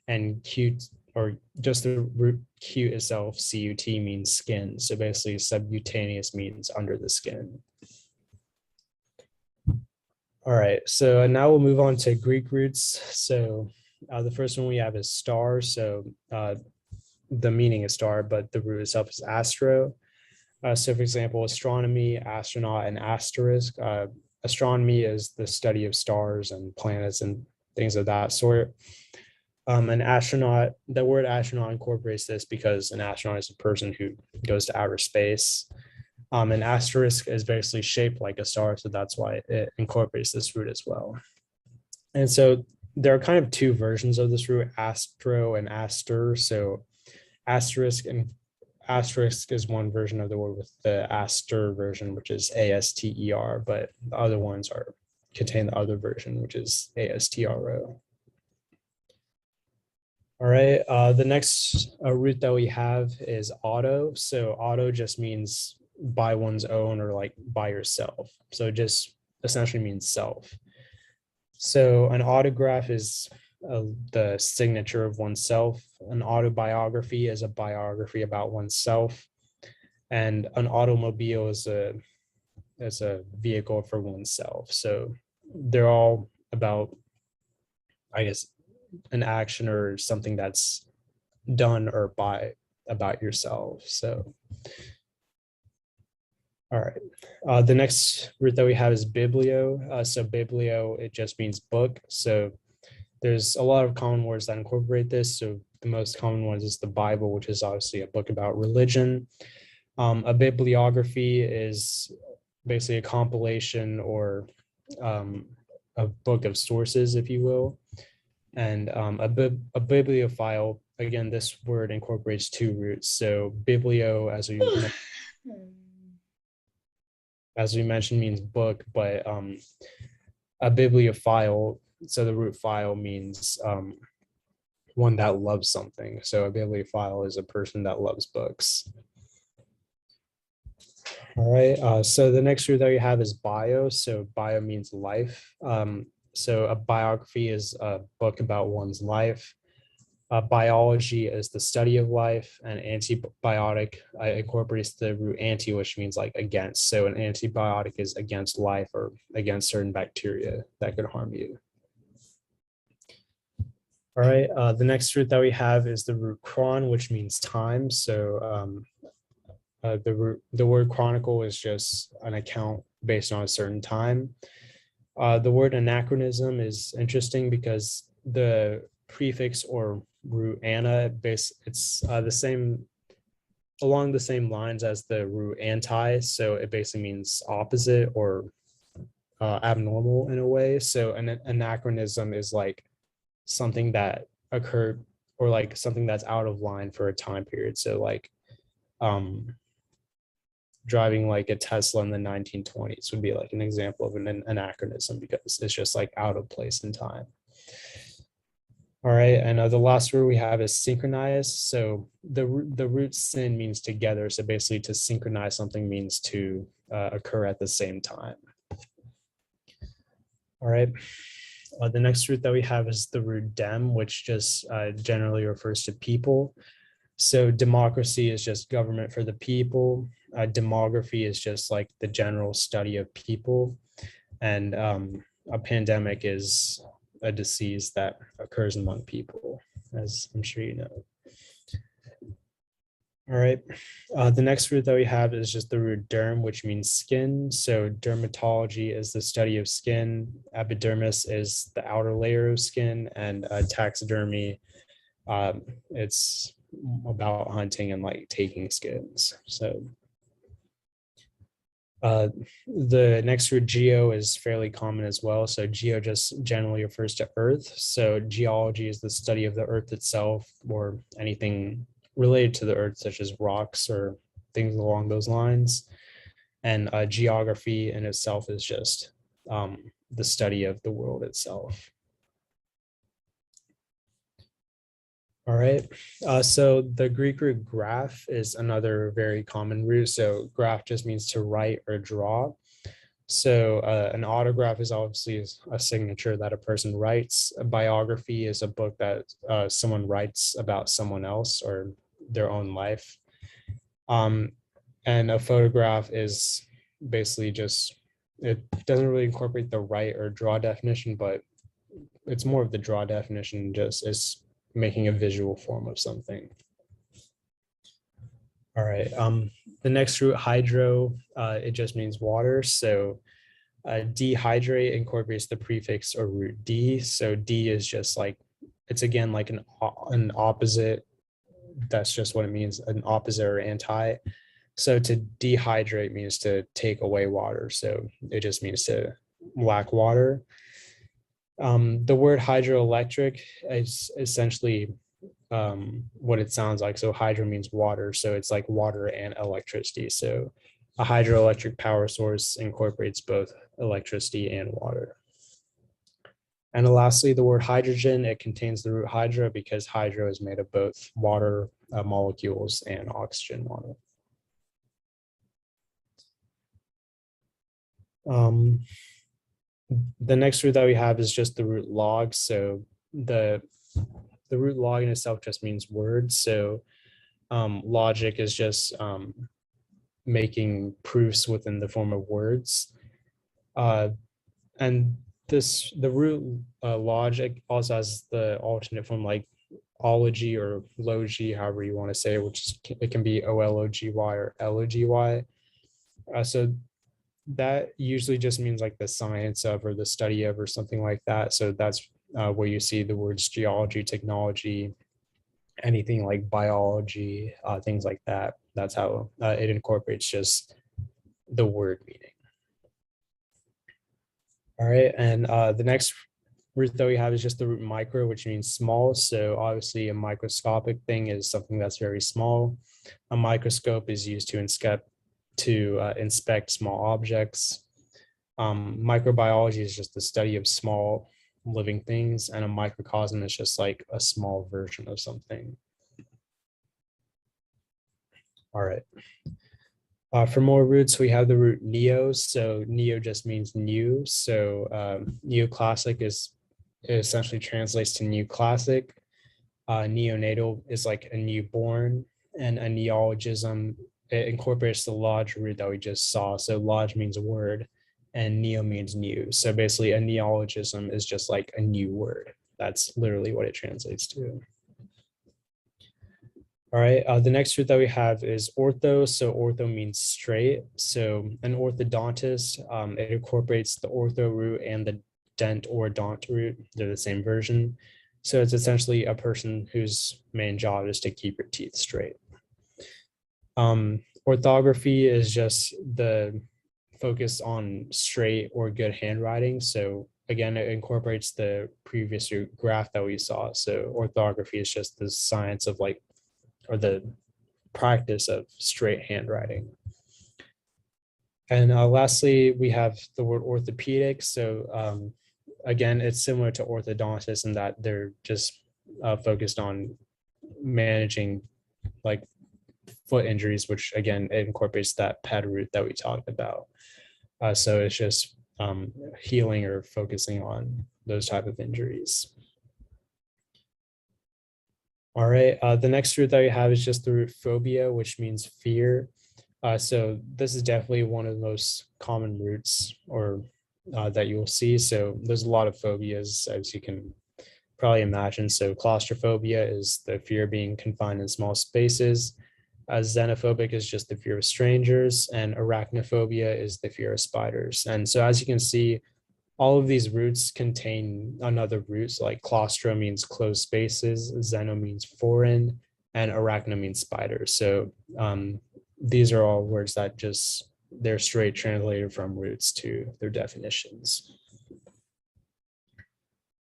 and cute, or just the root cute itself, CUT, means skin. So basically subcutaneous means under the skin. All right, so now we'll move on to Greek roots. So the first one we have is star. So the meaning is star, but the root itself is astro. So for example, astronomy, astronaut, and asterisk. Astronomy is the study of stars and planets and things of that sort. An astronaut, the word astronaut incorporates this because an astronaut is a person who goes to outer space. An asterisk is basically shaped like a star, so that's why it incorporates this root as well. And so there are kind of two versions of this root, astro and aster. So asterisk is one version of the word with the aster version, which is aster, but the other ones contain the other version, which is astro. All right, the next root that we have is auto. So auto just means by one's own or like by yourself. So it just essentially means self. So an autograph is the signature of oneself. An autobiography is a biography about oneself. And an automobile is a vehicle for oneself. So they're all about, I guess, an action or something that's done or about yourself. So all right, the next root that we have is biblio. So biblio, it just means book. So there's a lot of common words that incorporate this. So the most common ones is the Bible, which is obviously a book about religion. A bibliography is basically a compilation or a book of sources, if you will. And a bibliophile, again, this word incorporates two roots. So biblio, as we mentioned, means book, but a bibliophile, so the root phile means one that loves something. So a bibliophile is a person that loves books. All right, so the next root that we have is bio. So bio means life. So a biography is a book about one's life. Biology is the study of life, and antibiotic incorporates the root anti, which means like against. So an antibiotic is against life or against certain bacteria that could harm you. All right, the next root that we have is the root chron, which means time. So the word chronicle is just an account based on a certain time. The word anachronism is interesting because the prefix or root ana, it's the same, along the same lines as the root anti. So it basically means opposite or abnormal in a way. So an anachronism is like something that occurred or like something that's out of line for a time period. So like driving like a Tesla in the 1920s would be like an example of an anachronism because it's just like out of place in time. All right, and the last word we have is synchronize. So the root syn means together. So basically to synchronize something means to occur at the same time. All right, the next root that we have is the root dem, which just generally refers to people. So democracy is just government for the people. Demography is just like the general study of people. And a pandemic is a disease that occurs among people, as I'm sure you know. All right, the next root that we have is just the root derm, which means skin. So dermatology is the study of skin. Epidermis is the outer layer of skin, and taxidermy, it's about hunting and like taking skins. So the next root geo is fairly common as well. So geo just generally refers to earth. So geology is the study of the earth itself or anything related to the earth, such as rocks or things along those lines. And geography in itself is just the study of the world itself. All right, so the Greek root graph is another very common root. So graph just means to write or draw. So an autograph is obviously a signature that a person writes. A biography is a book that someone writes about someone else or their own life. And a photograph is basically just, it doesn't really incorporate the write or draw definition, but it's more of the draw definition, just as making a visual form of something. All right, the next root, hydro, it just means water. So dehydrate incorporates the prefix or root D. So D is just like, it's again like an opposite. That's just what it means, an opposite or anti. So to dehydrate means to take away water. So it just means to lack water. The word hydroelectric is essentially what it sounds like. So hydro means water. So it's like water and electricity. So a hydroelectric power source incorporates both electricity and water. And lastly, the word hydrogen, it contains the root hydra because hydro is made of both water molecules and oxygen molecule. The next root that we have is just the root log. So the root log in itself just means words. So logic is just making proofs within the form of words. And the root logic also has the alternate form like ology or logy, however you want to say it, which is, it can be ology or logy. So that usually just means like the science of or the study of or something like that. So that's where you see the words geology, technology, anything like biology, things like that. That's how it incorporates just the word meaning. All right, and the next root that we have is just the root micro, which means small. So obviously a microscopic thing is something that's very small. A microscope is used to inspect small objects. Microbiology is just the study of small living things, and a microcosm is just like a small version of something. All right. For more roots, we have the root neo. So neo just means new. So neoclassic it essentially translates to new classic. Neonatal is like a newborn, and a neologism, it incorporates the lodge root that we just saw. So lodge means word and neo means new. So basically a neologism is just like a new word. That's literally what it translates to. All right, the next root that we have is ortho. So ortho means straight. So an orthodontist, it incorporates the ortho root and the dent or dont root. They're the same version. So it's essentially a person whose main job is to keep your teeth straight. Orthography is just the focus on straight or good handwriting. So again, it incorporates the previous graph that we saw. So orthography is just the science of like, or the practice of straight handwriting. And lastly, we have the word orthopedic. So again, it's similar to orthodontist in that they're just focused on managing like foot injuries, which again, it incorporates that ped root that we talked about. So it's just healing or focusing on those type of injuries. All right, the next root that we have is just the root phobia, which means fear. So this is definitely one of the most common roots or that you will see. So there's a lot of phobias, as you can probably imagine. So claustrophobia is the fear of being confined in small spaces. Xenophobic is just the fear of strangers, and arachnophobia is the fear of spiders. And so as you can see, all of these roots contain another root. So like claustro means closed spaces, xeno means foreign, and arachno means spiders. So these are all words that just, they're straight translated from roots to their definitions.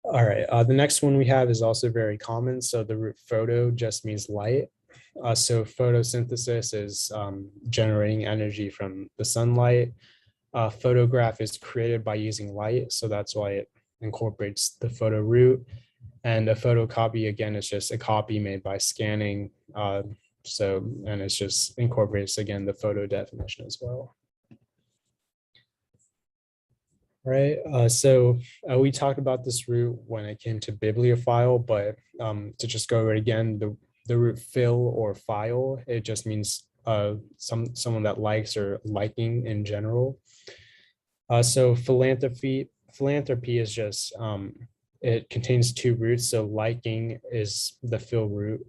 All right, the next one we have is also very common. So the root photo just means light. So photosynthesis is generating energy from the sunlight. Photograph is created by using light, so that's why it incorporates the photo root. And a photocopy, again, is just a copy made by scanning. And it's just incorporates, again, the photo definition as well. All right, we talked about this root when it came to bibliophile, but to just go over it again, the root fil or file. It just means someone that likes or liking in general. So philanthropy is just it contains two roots. So liking is the fil root,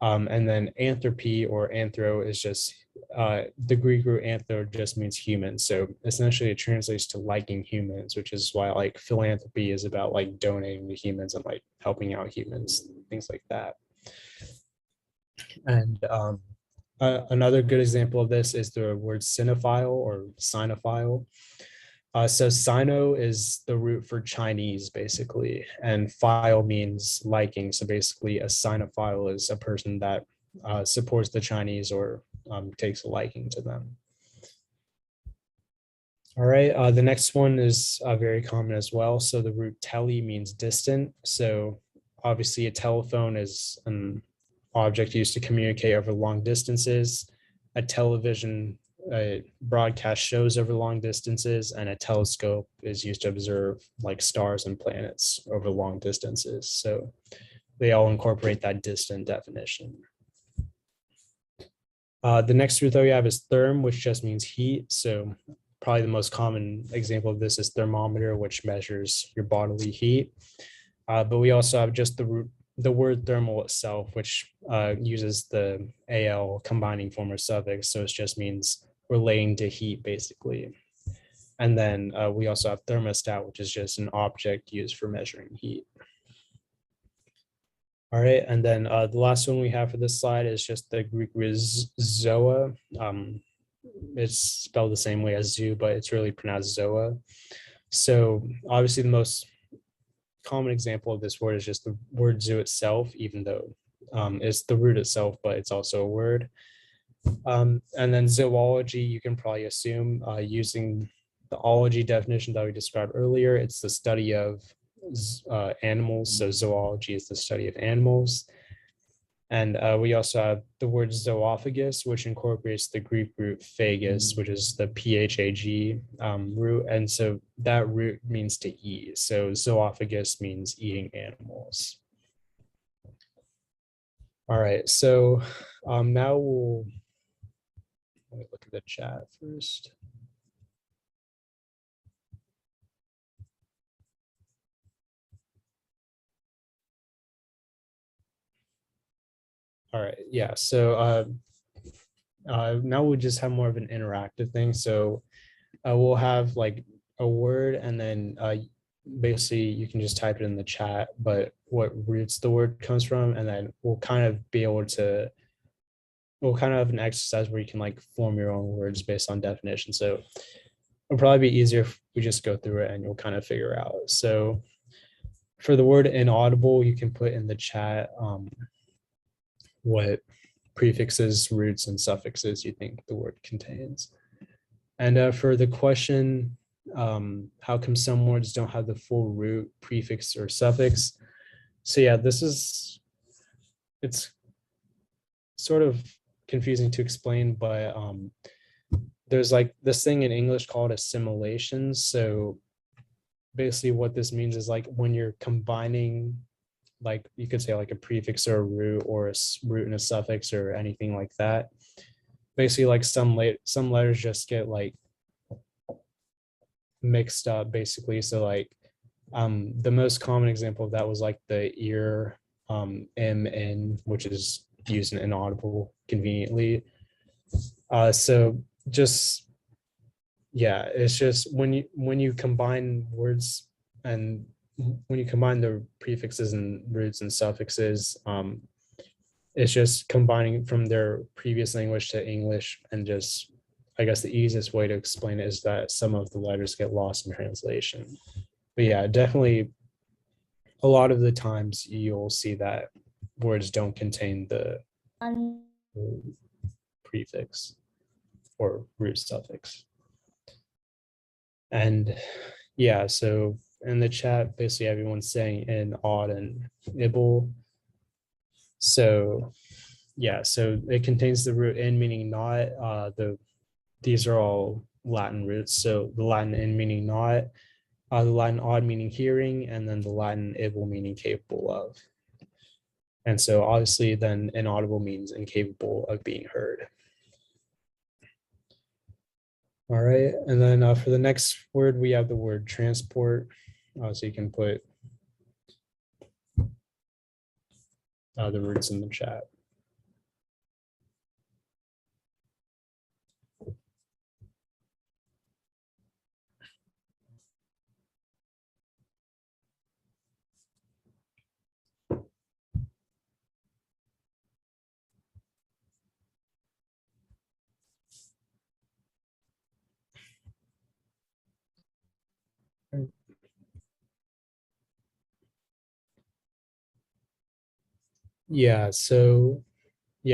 and then anthropy or anthro is just the Greek root anthro just means human. So essentially it translates to liking humans, which is why like philanthropy is about like donating to humans and like helping out humans, things like that. And another good example of this is the word cinephile or sinophile. So sino is the root for Chinese, basically, and phile means liking. So basically, a sinophile is a person that supports the Chinese or takes a liking to them. All right, the next one is very common as well. So the root tele means distant. So obviously, a telephone is an object used to communicate over long distances. A television broadcast shows over long distances, and a telescope is used to observe like stars and planets over long distances. So they all incorporate that distant definition. The next root that we have is therm, which just means heat. So probably the most common example of this is thermometer, which measures your bodily heat. But we also have just the word thermal itself, which uses the al combining form or suffix. So it just means relating to heat, basically. And then we also have thermostat, which is just an object used for measuring heat. All right, and then the last one we have for this slide is just the Greek root zoa. It's spelled the same way as zoo, but it's really pronounced zoa. So obviously the most common example of this word is just the word zoo itself, even though it's the root itself, but it's also a word. And then zoology, you can probably assume using the ology definition that we described earlier, it's the study of animals. So zoology is the study of animals. And we also have the word zoophagus, which incorporates the Greek root phagus, which is the PHAG root. And so that root means to eat. So zoophagus means eating animals. All right, so now let me look at the chat first. All right, yeah, so now we'll just have more of an interactive thing. So we'll have like a word, and then basically you can just type it in the chat, but what roots the word comes from, and then we'll kind of have an exercise where you can like form your own words based on definition. So it'll probably be easier if we just go through it and you'll kind of figure out. So for the word inaudible, you can put in the chat what prefixes, roots, and suffixes you think the word contains. And for the question, how come some words don't have the full root, prefix, or suffix? So yeah, it's sort of confusing to explain, but there's like this thing in English called assimilation. So basically what this means is like when you're combining, like you could say like a prefix or a root or a root and a suffix or anything like that. Basically like some letters just get like mixed up basically. So like the most common example of that was like the ear MN, which is used in inaudible conveniently. So just, yeah, it's just when you combine words and when you combine the prefixes and roots and suffixes, it's just combining from their previous language to English. And just, I guess the easiest way to explain it is that some of the letters get lost in translation. But yeah, definitely a lot of the times you'll see that words don't contain the prefix or root suffix. And yeah, so in the chat, basically everyone's saying in, odd, and ibble. So yeah, so it contains the root in meaning not. These are all Latin roots. So the Latin in meaning not, the Latin odd meaning hearing, and then the Latin ibble meaning capable of. And so obviously then inaudible means incapable of being heard. All right, and then for the next word, we have the word transport. So you can put the words in the chat.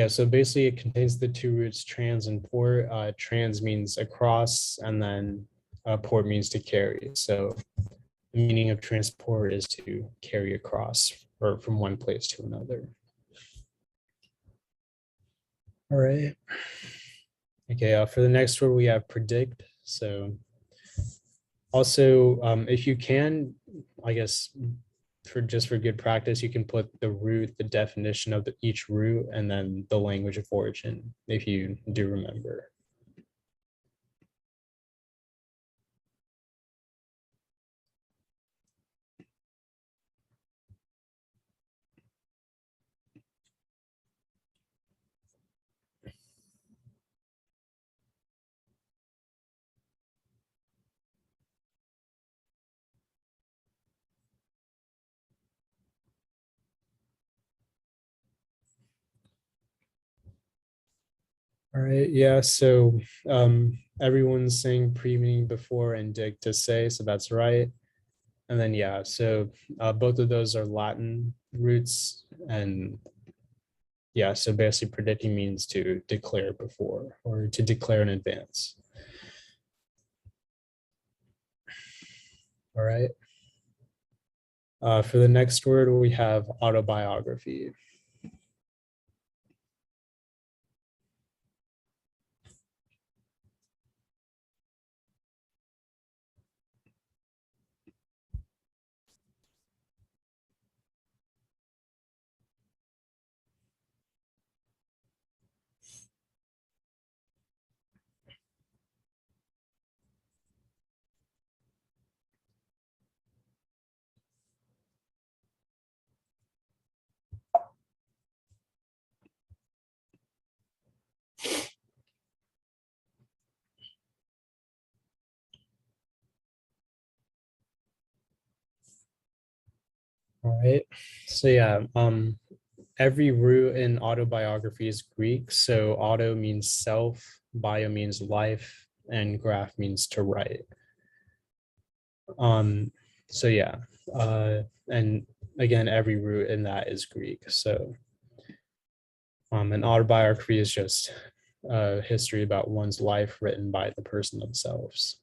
So basically it contains the two roots trans and port. Trans means across, and then port means to carry. So the meaning of transport is to carry across or from one place to another. All right. Okay, for the next word we have predict. So also, if you can, I guess for good practice, you can put the root, the definition of each root, and then the language of origin, if you do remember. All right, yeah, so everyone's saying pre-meaning before and dig to say, so that's right. And then, yeah, so both of those are Latin roots. And yeah, so basically predicting means to declare before or to declare in advance. All right. For the next word, we have autobiography. All right. So yeah, every root in autobiography is Greek. So auto means self, bio means life, and graph means to write. So yeah, and again, every root in that is Greek. So an autobiography is just a history about one's life written by the person themselves.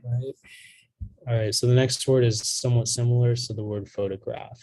Right. All right, so the next word is somewhat similar, so the word photograph.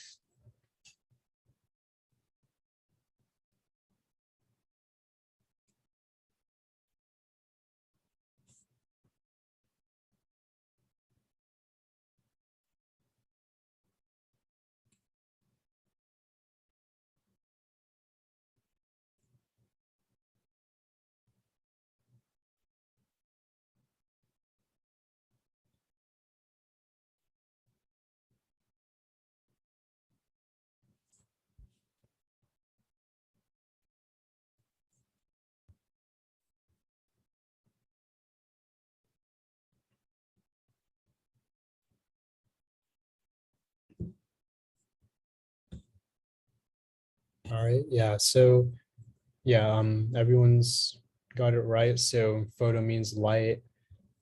All right, yeah, so yeah, everyone's got it right. So photo means light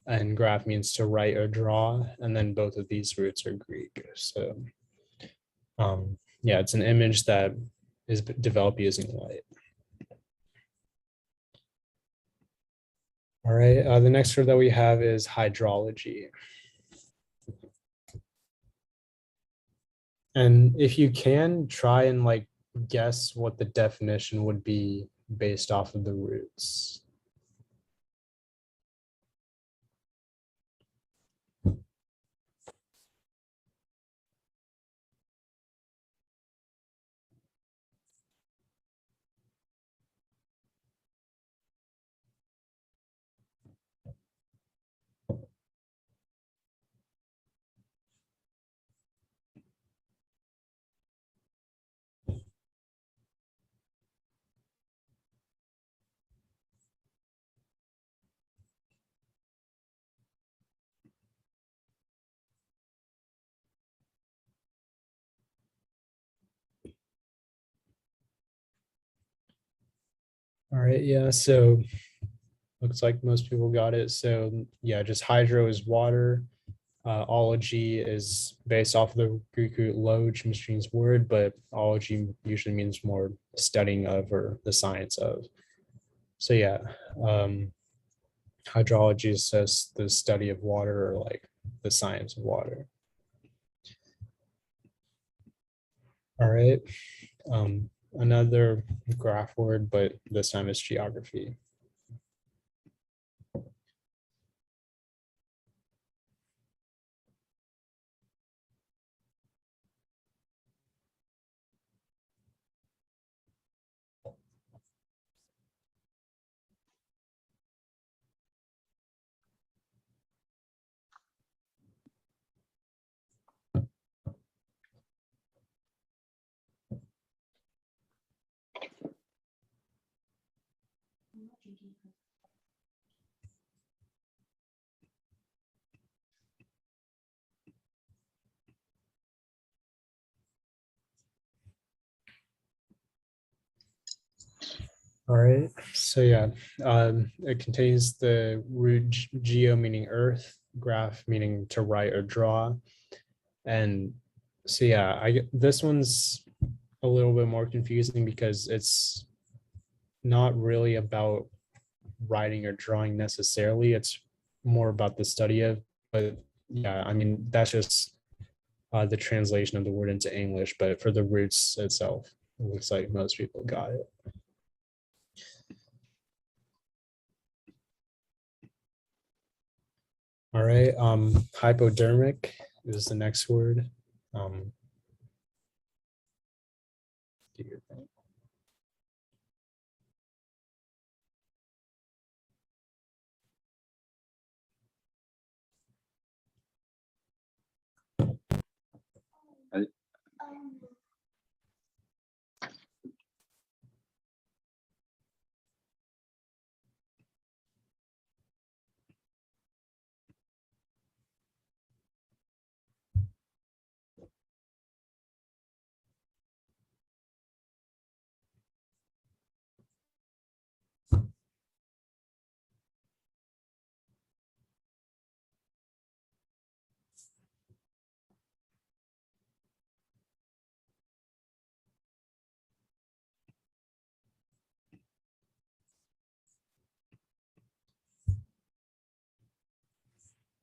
and graph means to write or draw, and then both of these roots are Greek. So yeah, it's an image that is developed using light. All right, the next word that we have is hydrology. And if you can, try and like guess what the definition would be based off of the roots. All right, yeah, so looks like most people got it. So yeah, just hydro is water. Ology is based off of the Greek root log, which means word, but ology usually means more studying of or the science of. So yeah, hydrology is just the study of water or like the science of water. All right, another graph word, but this time it's geography. All right, so yeah, it contains the root geo meaning earth, graph meaning to write or draw, and so yeah, this one's a little bit more confusing because it's not really about writing or drawing necessarily. It's more about the study of, but yeah, I mean that's just the translation of the word into English. But for the roots itself, it looks like most people got it. All right, hypodermic is the next word. Do your thing.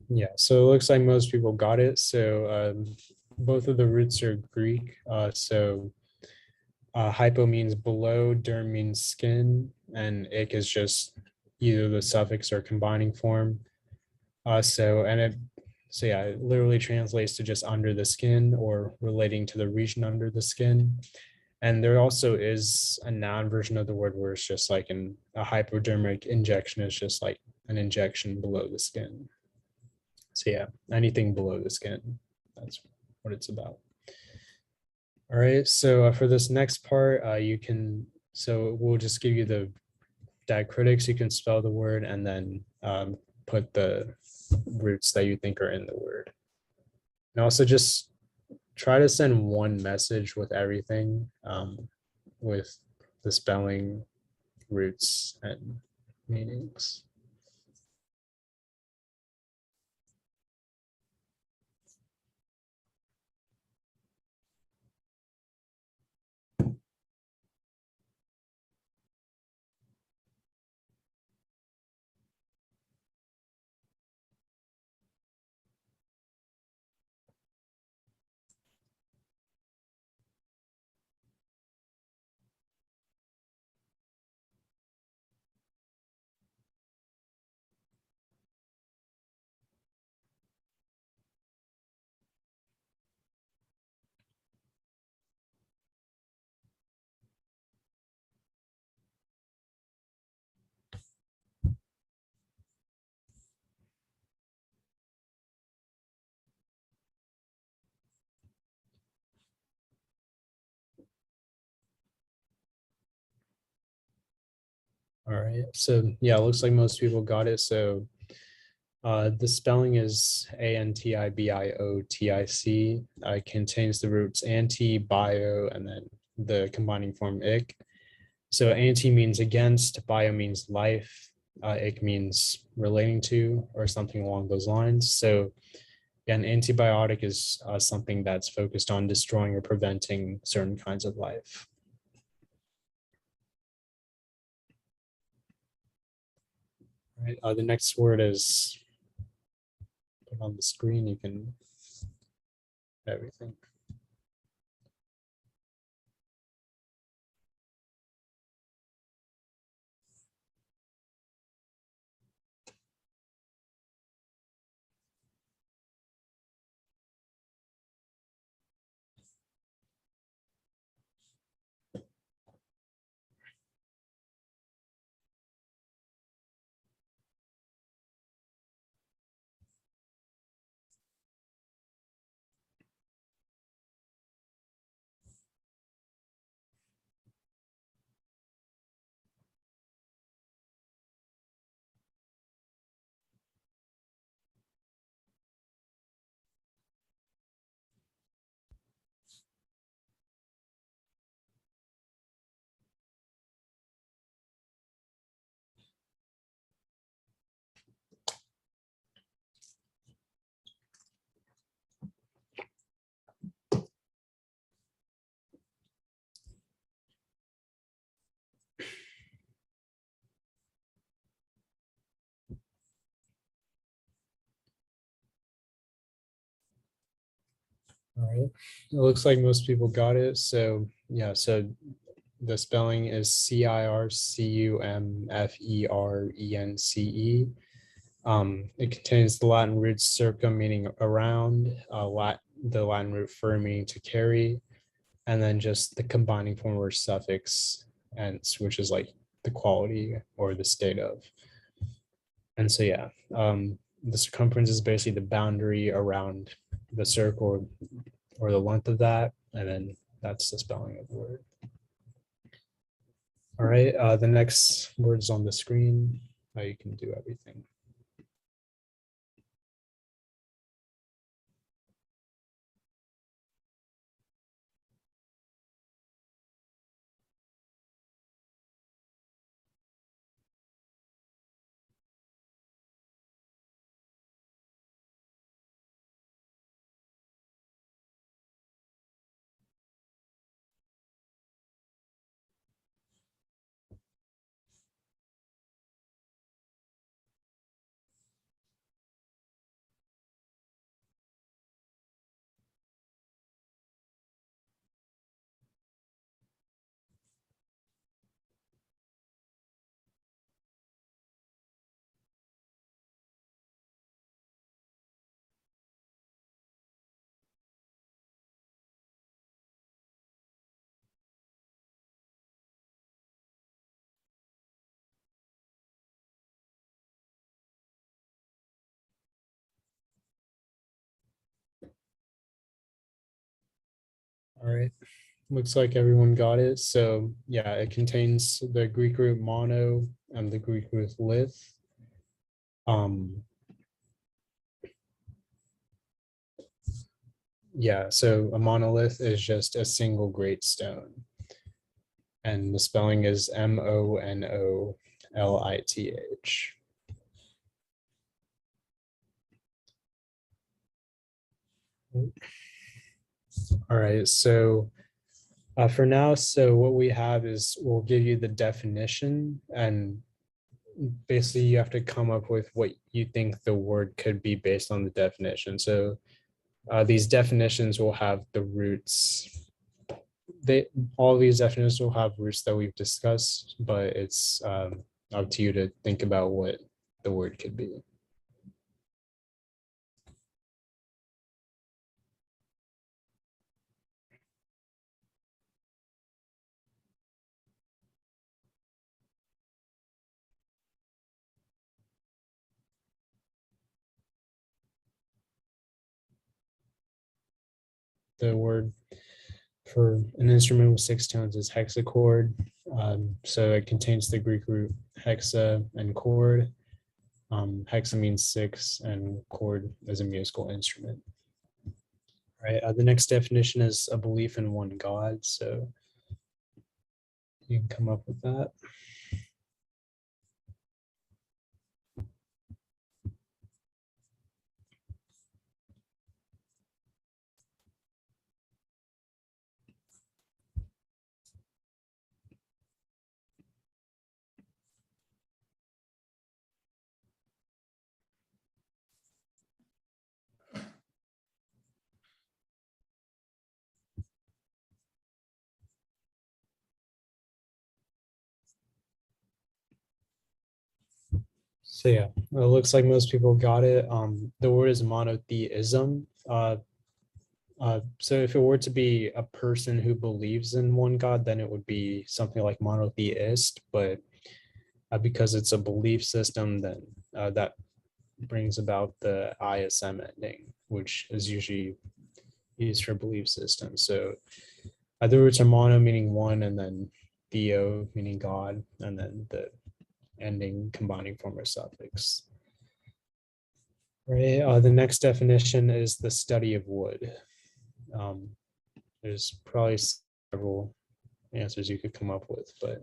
Yeah, so it looks like most people got it. So both of the roots are Greek. So hypo means below, derm means skin, and ic is just either the suffix or combining form. So yeah, it literally translates to just under the skin or relating to the region under the skin. And there also is a noun version of the word where it's just like a hypodermic injection is just like an injection below the skin. So yeah, anything below the skin, that's what it's about. All right, so for this next part, so we'll just give you the diacritics. You can spell the word and then put the roots that you think are in the word. And also just try to send one message with everything, with the spelling, roots, and meanings. All right, so yeah, it looks like most people got it. So the spelling is antibiotic. Contains the roots anti, bio, and then the combining form ic. So anti means against, bio means life, ic means relating to or something along those lines. So an antibiotic is something that's focused on destroying or preventing certain kinds of life. Right. The next word is put on the screen. You can everything. All right. It looks like most people got it. So yeah, so the spelling is Circumference. It contains the Latin root circum, meaning around, the Latin root fer, meaning to carry, and then just the combining form or suffix, and which is like the quality or the state of. And so yeah, the circumference is basically the boundary around the circle or the length of that, and then that's the spelling of the word. All right, the next word's on the screen. You can do everything. All right, looks like everyone got it. So yeah, it contains the Greek root mono and the Greek root lith. Yeah, so a monolith is just a single great stone. And the spelling is monolith. All right, so for now, so what we have is we'll give you the definition, and basically you have to come up with what you think the word could be based on the definition. So these definitions will have the roots. All these definitions will have roots that we've discussed, but it's up to you to think about what the word could be. The word for an instrument with 6 tones is hexachord. So it contains the Greek root hexa and chord. Hexa means 6 and chord is a musical instrument. Right. The next definition is a belief in one God. So You can come up with that. So yeah, it looks like most people got it. The word is monotheism. So if it were to be a person who believes in one God, then it would be something like monotheist. But because it's a belief system, then that brings about the ISM ending, which is usually used for belief systems. So the roots are mono meaning one, and then theo meaning God, and then the ending combining form or suffix. Right. The next definition is the study of wood. There's probably several answers you could come up with, but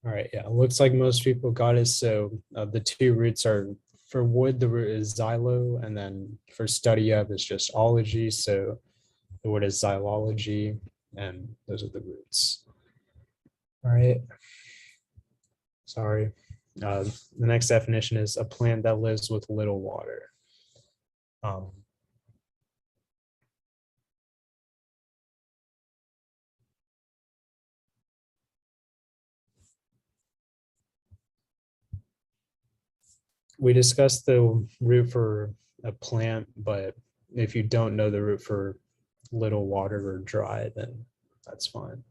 all right. Yeah, it looks like most people got it. So the two roots are for wood, the root is xylo, and then for study of it's just ology. So the word is xylology, and those are the roots. All right. Sorry. The next definition is a plant that lives with little water. Um, we discussed the root for a plant, but if you don't know the root for little water or dry, then that's fine.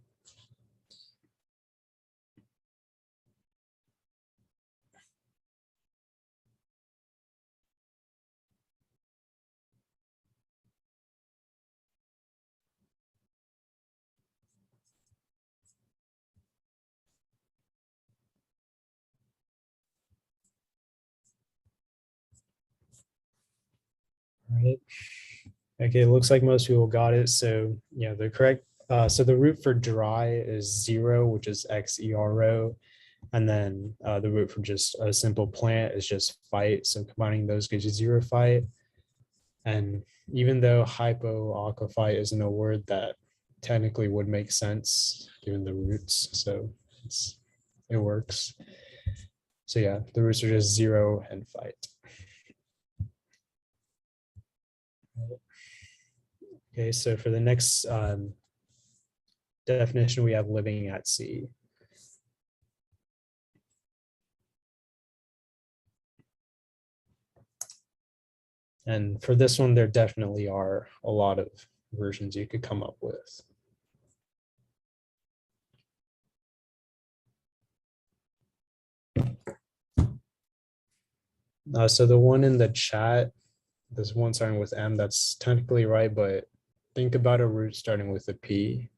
All right. Okay, it looks like most people got it. So yeah, the correct. So the root for dry is zero, which is xero, and then the root for just a simple plant is just fight. So combining those gives you zero fight. And even though hypoaquaphyte isn't a word that technically would make sense given the roots, so it works. So yeah, the roots are just zero and fight. Okay, so for the next definition, we have living at sea. And for this one, there definitely are a lot of versions you could come up with. So the one in the chat, this one starting with M, that's technically right, but think about a root starting with a P.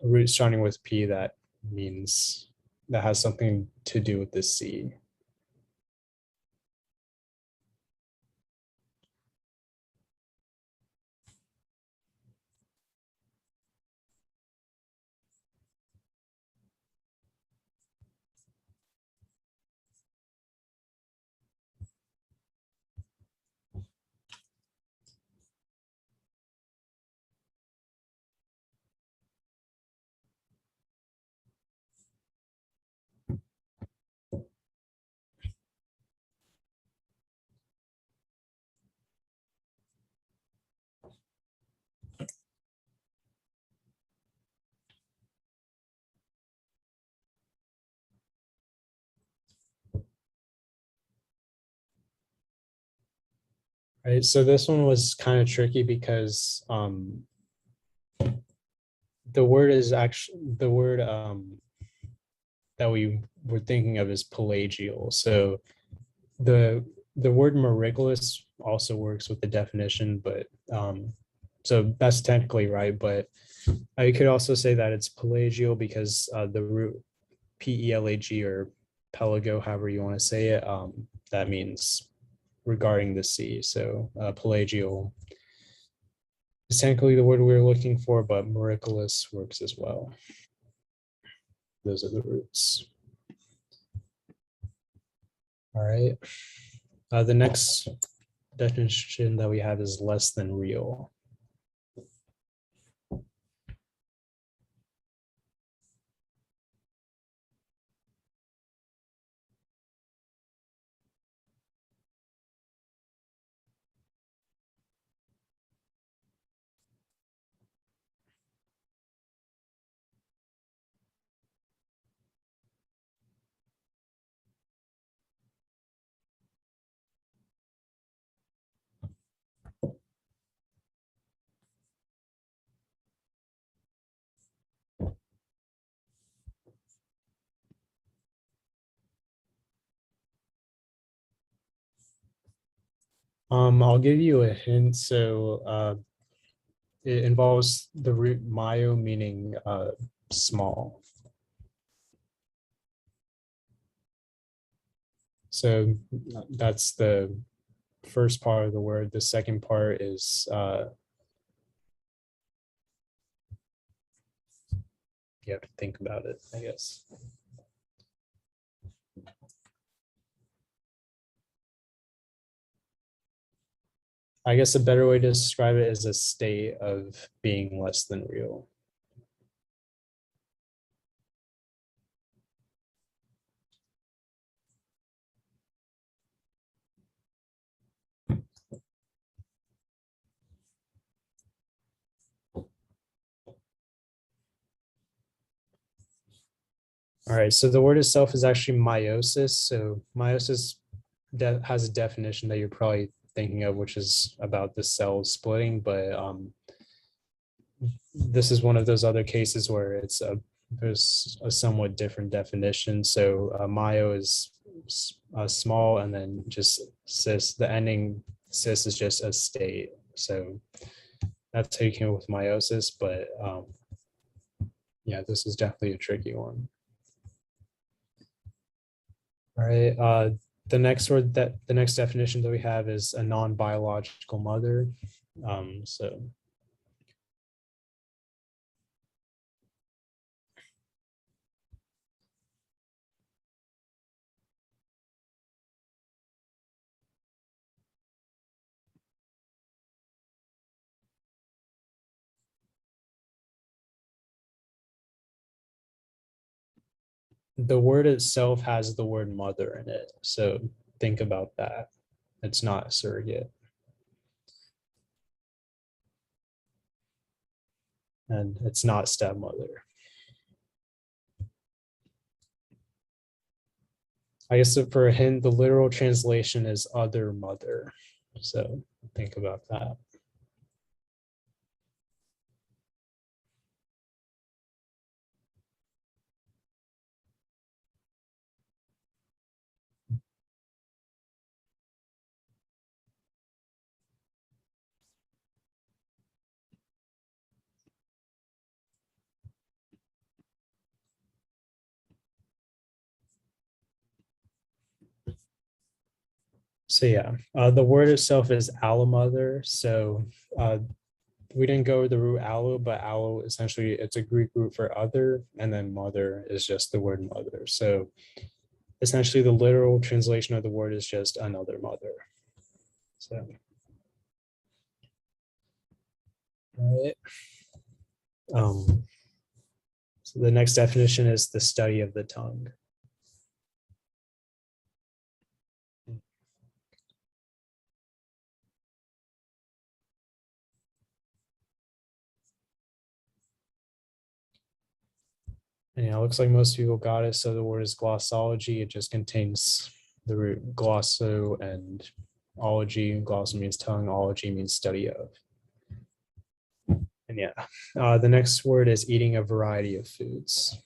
A root starting with P that means that has something to do with the C. Right, so this one was kind of tricky because the word is actually the word that we were thinking of is pelagial. So the the word miraculous also works with the definition, but so that's technically right. But I could also say that it's pelagial because the root pelag or pelago, however you want to say it, that means regarding the sea. So pelagial is technically the word we were looking for, but miraculous works as well. Those are the roots. All right. The next definition that we have is less than real. I'll give you a hint. So it involves the root myo, meaning small. So that's the first part of the word. The second part is you have to think about it, I guess. I guess a better way to describe it is a state of being less than real. All right, so the word itself is actually meiosis. So meiosis has a definition that you're probably thinking of, which is about the cells splitting, but this is one of those other cases where there's a somewhat different definition. So myo is small, and then just cis, the ending cis is just a state. So that's how you came up with meiosis, but yeah, this is definitely a tricky one. All right. The next definition that we have is a non-biological mother. So the word itself has the word mother in it. So think about that. It's not a surrogate. And it's not stepmother. I guess for a hint, the literal translation is other mother. So think about that. So yeah, the word itself is allamother. So we didn't go with the root allo, but allo essentially it's a Greek root for other, and then mother is just the word mother. So essentially the literal translation of the word is just another mother. So all right. So the next definition is the study of the tongue. And yeah, it looks like most people got it. So the word is glossology. It just contains the root glosso and ology, glossal means telling, ology means study of. And yeah, the next word is eating a variety of foods.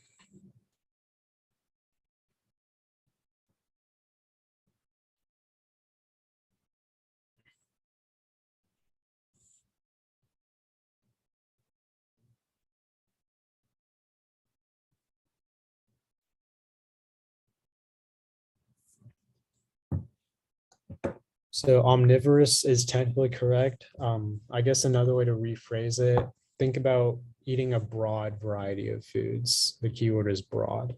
So omnivorous is technically correct. I guess another way to rephrase it, think about eating a broad variety of foods. The keyword is broad.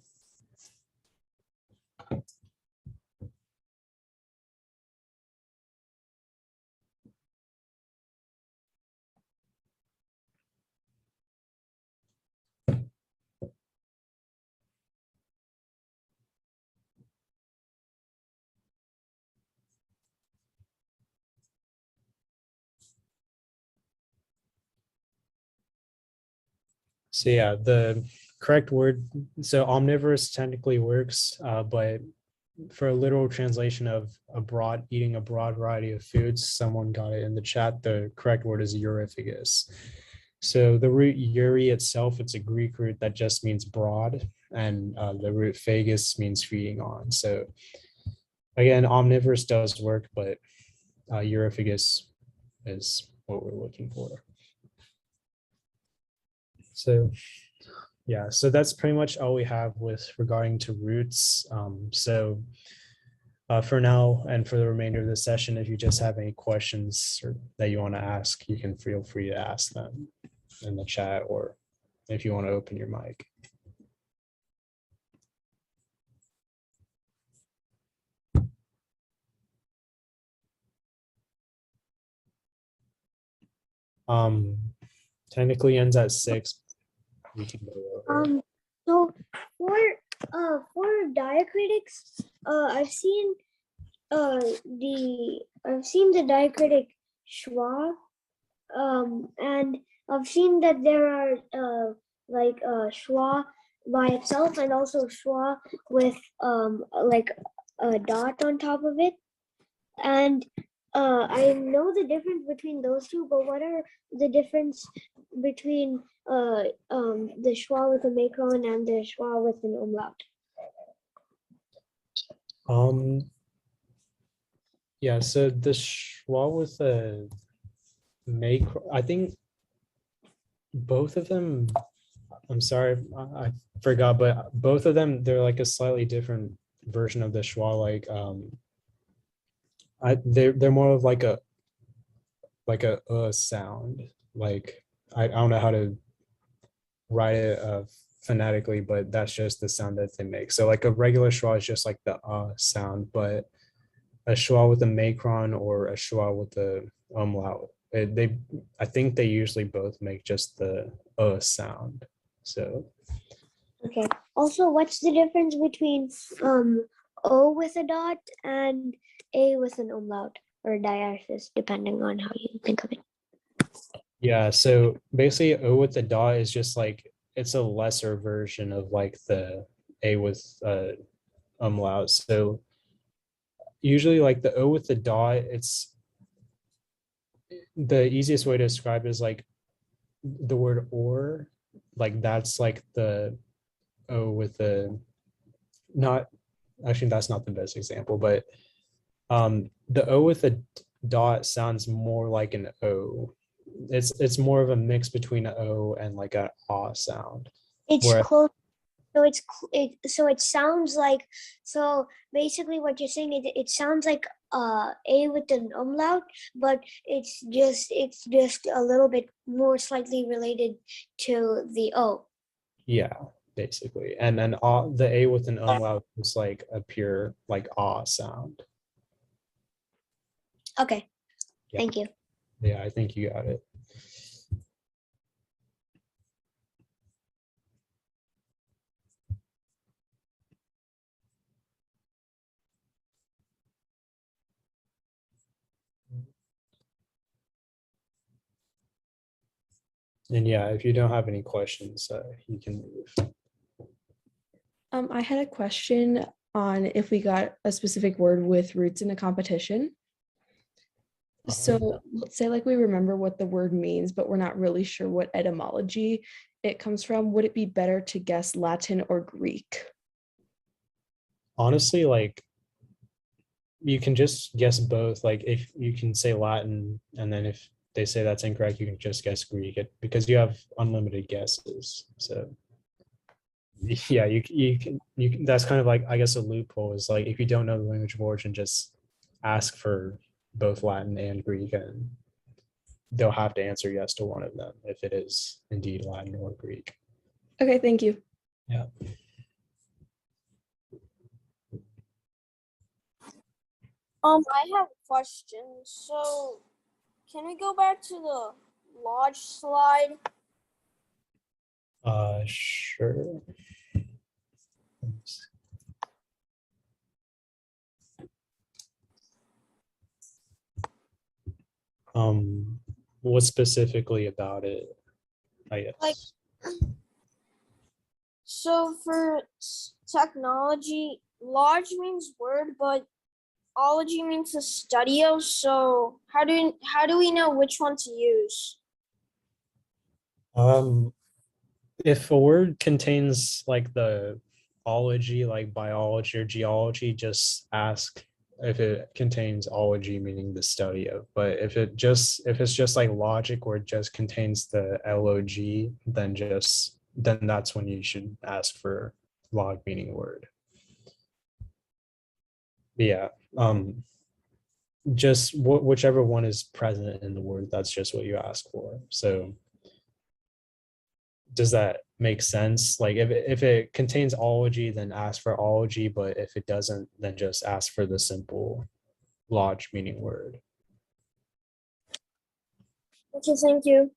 So yeah, the correct word, so omnivorous technically works, but for a literal translation of eating a broad variety of foods, someone got it in the chat. The correct word is euryphagus. So the root uri itself, it's a Greek root that just means broad, and the root phagus means feeding on. So again, omnivorous does work, but euryphagus is what we're looking for. So yeah, so that's pretty much all we have with regarding to roots. For now and for the remainder of the session, if you just have any questions that you want to ask, you can feel free to ask them in the chat, or if you want to open your mic. Technically ends at 6. We can go over. So for diacritics, I've seen the diacritic schwa, and I've seen that there are like schwa by itself and also schwa with like a dot on top of it, and I know the difference between those two, but what are the difference between the schwa with a macron and the schwa with an umlaut? Yeah, so the schwa with a macron, I think both of them, I'm sorry, I forgot, but both of them, they're like a slightly different version of the schwa. Like they're more of like a sound. Like I don't know how to write it phonetically, but that's just the sound that they make. So like a regular schwa is just like the sound, but a schwa with a macron or a schwa with the umlaut, I think they usually both make just the sound. So Okay. Also, what's the difference between O with a dot and A with an umlaut or diathesis, depending on how you think of it? yeah, so basically O with the dot is just like, it's a lesser version of like the A with umlaut. So usually like the O with the dot, it's the easiest way to describe it is like the word or, like that's like the O with the, not, actually that's not the best example, but the O with the dot sounds more like an O. It's more of a mix between an O and like a ah sound. It's close. So it sounds like, so basically what you're saying is it sounds like A with an umlaut, but it's just a little bit more slightly related to the O. Yeah, basically. And then the A with an umlaut is like a pure like ah sound. Okay. Yeah. Thank you. Yeah, I think you got it. And yeah, if you don't have any questions, you can move. I had a question on if we got a specific word with roots in a competition. So let's say like we remember what the word means, but we're not really sure what etymology it comes from. Would it be better to guess Latin or Greek? Honestly, like you can just guess both. Like if you can say Latin, and then if they say that's incorrect, you can just guess Greek because you have unlimited guesses. So yeah, you can that's kind of like, I guess, a loophole is like if you don't know the language of origin, just ask for both Latin and Greek, and they'll have to answer yes to one of them if it is indeed Latin or Greek. Okay, thank you. Yeah. I have a question. So, can we go back to the lodge slide? Sure. What specifically about it, I guess? Like, so for technology, lodge means word, but ology means the study of. So how do we know which one to use? If a word contains like the ology, like biology or geology, just ask if it contains ology, meaning the study of. But if it's just like logic or it just contains the log, then that's when you should ask for log, meaning word. But yeah, just whichever one is present in the word, that's just what you ask for. So does that make sense? Like if it contains ology, then ask for ology, but if it doesn't, then just ask for the simple lodge meaning word. Okay, thank you.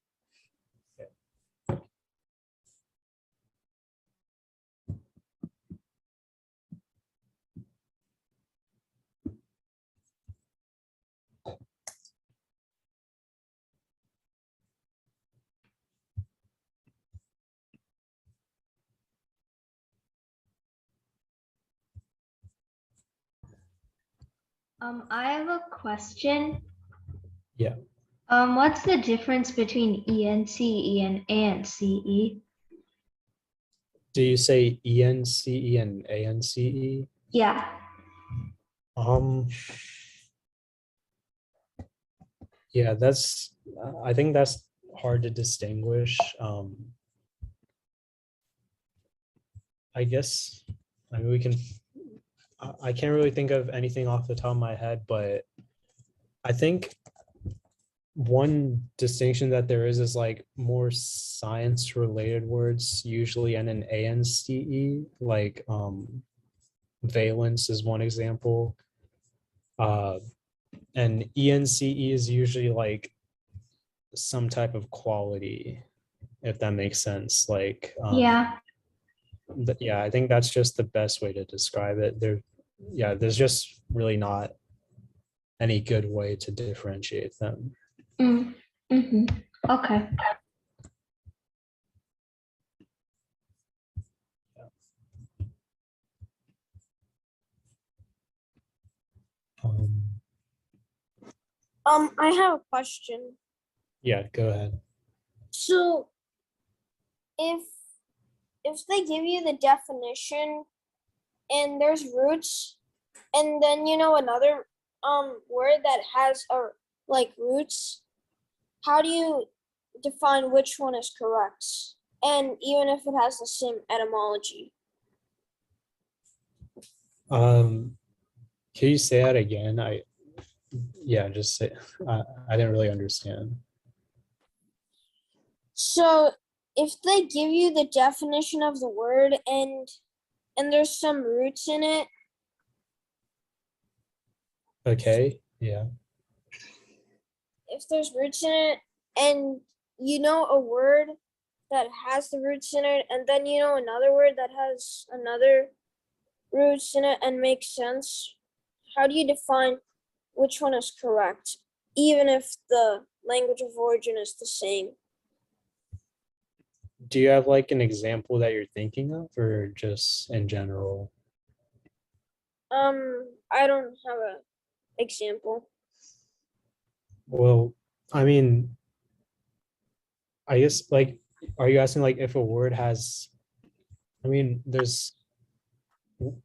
I have a question. Yeah. What's the difference between ENCE and ANCE? Do you say ENCE and ANCE? Yeah. Yeah, I think that's hard to distinguish. I guess, I mean, I can't really think of anything off the top of my head, but I think one distinction that there is like more science related words usually end in ANCE, like valence is one example. And ENCE is usually like some type of quality, if that makes sense. Like Yeah. yeah, I think that's just the best way to describe it. There's just really not any good way to differentiate them. Mm-hmm. Okay. Um, I have a question. yeah, go ahead. So if they give you the definition and there's roots, and then another word that has like roots, how do you define which one is correct? And even if it has the same etymology. Can you say that again? Just say, I didn't really understand. So if they give you the definition of the word and there's some roots in it. Okay, yeah. If there's roots in it and a word that has the roots in it, and then another word that has another roots in it and makes sense, how do you define which one is correct, even if the language of origin is the same? Do you have like an example that you're thinking of, or just in general? I don't have an example. Well, I mean, I guess like, are you asking like if a word has, I mean, there's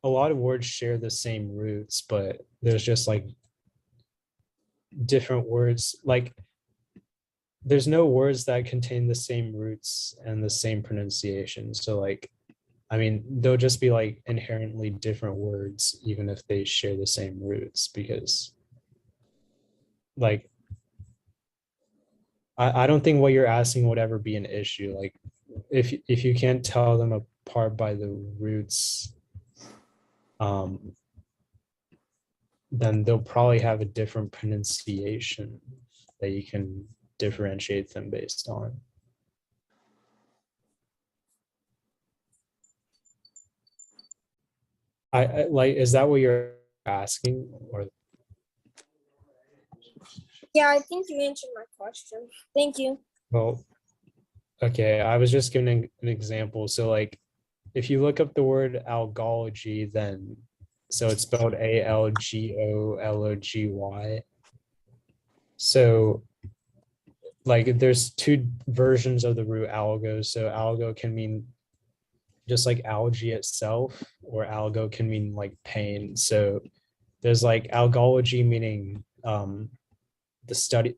a lot of words share the same roots, but there's just like different words. Like there's no words that contain the same roots and the same pronunciation. So like, I mean, they'll just be like inherently different words, even if they share the same roots, because like, I don't think what you're asking would ever be an issue. Like if you can't tell them apart by the roots, then they'll probably have a different pronunciation that you can differentiate them based on. I like, is that what you're asking? Or Yeah, I think you answered my question. Thank you. well, okay, I was just giving an example. So like if you look up the word algology, then so it's spelled ALGOLOGY. So like there's two versions of the root algo. So algo can mean just like algae itself, or algo can mean like pain. So there's like algology meaning the study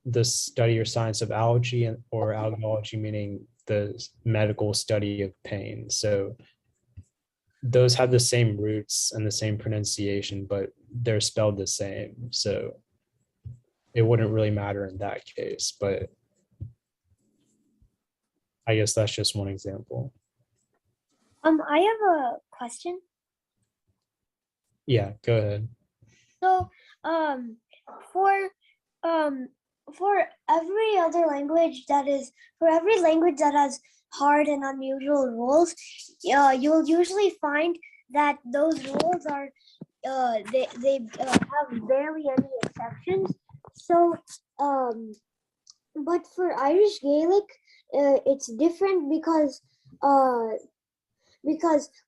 or science of algae, and or algology meaning the medical study of pain. So those have the same roots and the same pronunciation, but they're spelled the same. So it wouldn't really matter in that case, but I guess that's just one example. I have a question. Yeah, go ahead. So, for um, for every other language that is, for every language that has hard and unusual rules, you'll usually find that those rules are, they have barely any exceptions. So, but for Irish Gaelic, it's different because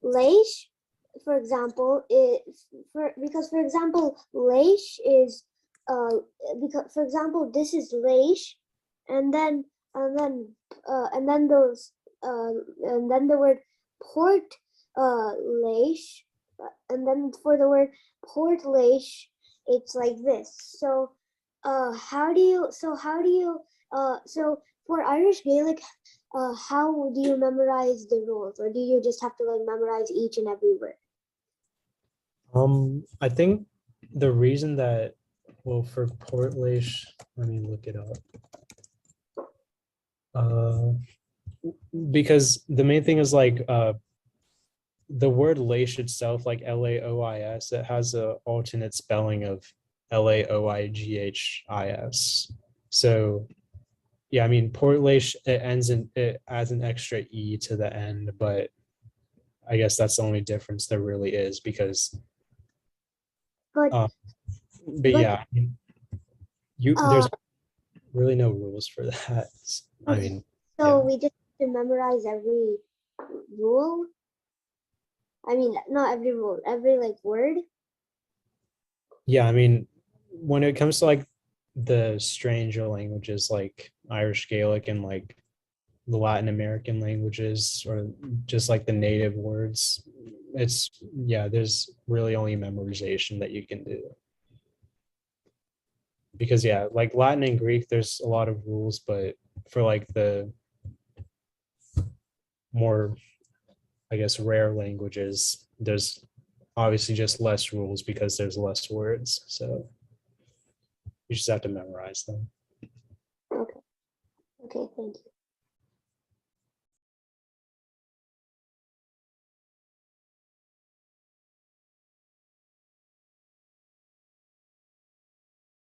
leish, for example, for example, leish is because for example this is leish, and then those and then the word port leish, and then for the word port leish, it's like this. So how do you so for Irish Gaelic, how do you memorize the rules, or do you just have to like memorize each and every word? I think the reason that, well, for Portlash, let me look it up. Because the main thing is like the word laish itself, like LAOIS, it has an alternate spelling of LAOIGHIS. So yeah, I mean Portlash, it adds an extra E to the end, but I guess that's the only difference there really is, because But but yeah, I mean, there's uh, really no rules for that. I mean, so yeah. we just have to memorize every rule. I mean, not every rule, every like word. Yeah, I mean, when it comes to like the stranger languages like Irish Gaelic and like the Latin American languages, or just like the native words, it's, yeah, there's really only memorization that you can do. Because yeah, like Latin and Greek, there's a lot of rules, but for like the more, I guess, rare languages, there's obviously just less rules because there's less words. So you just have to memorize them. Okay, thank you.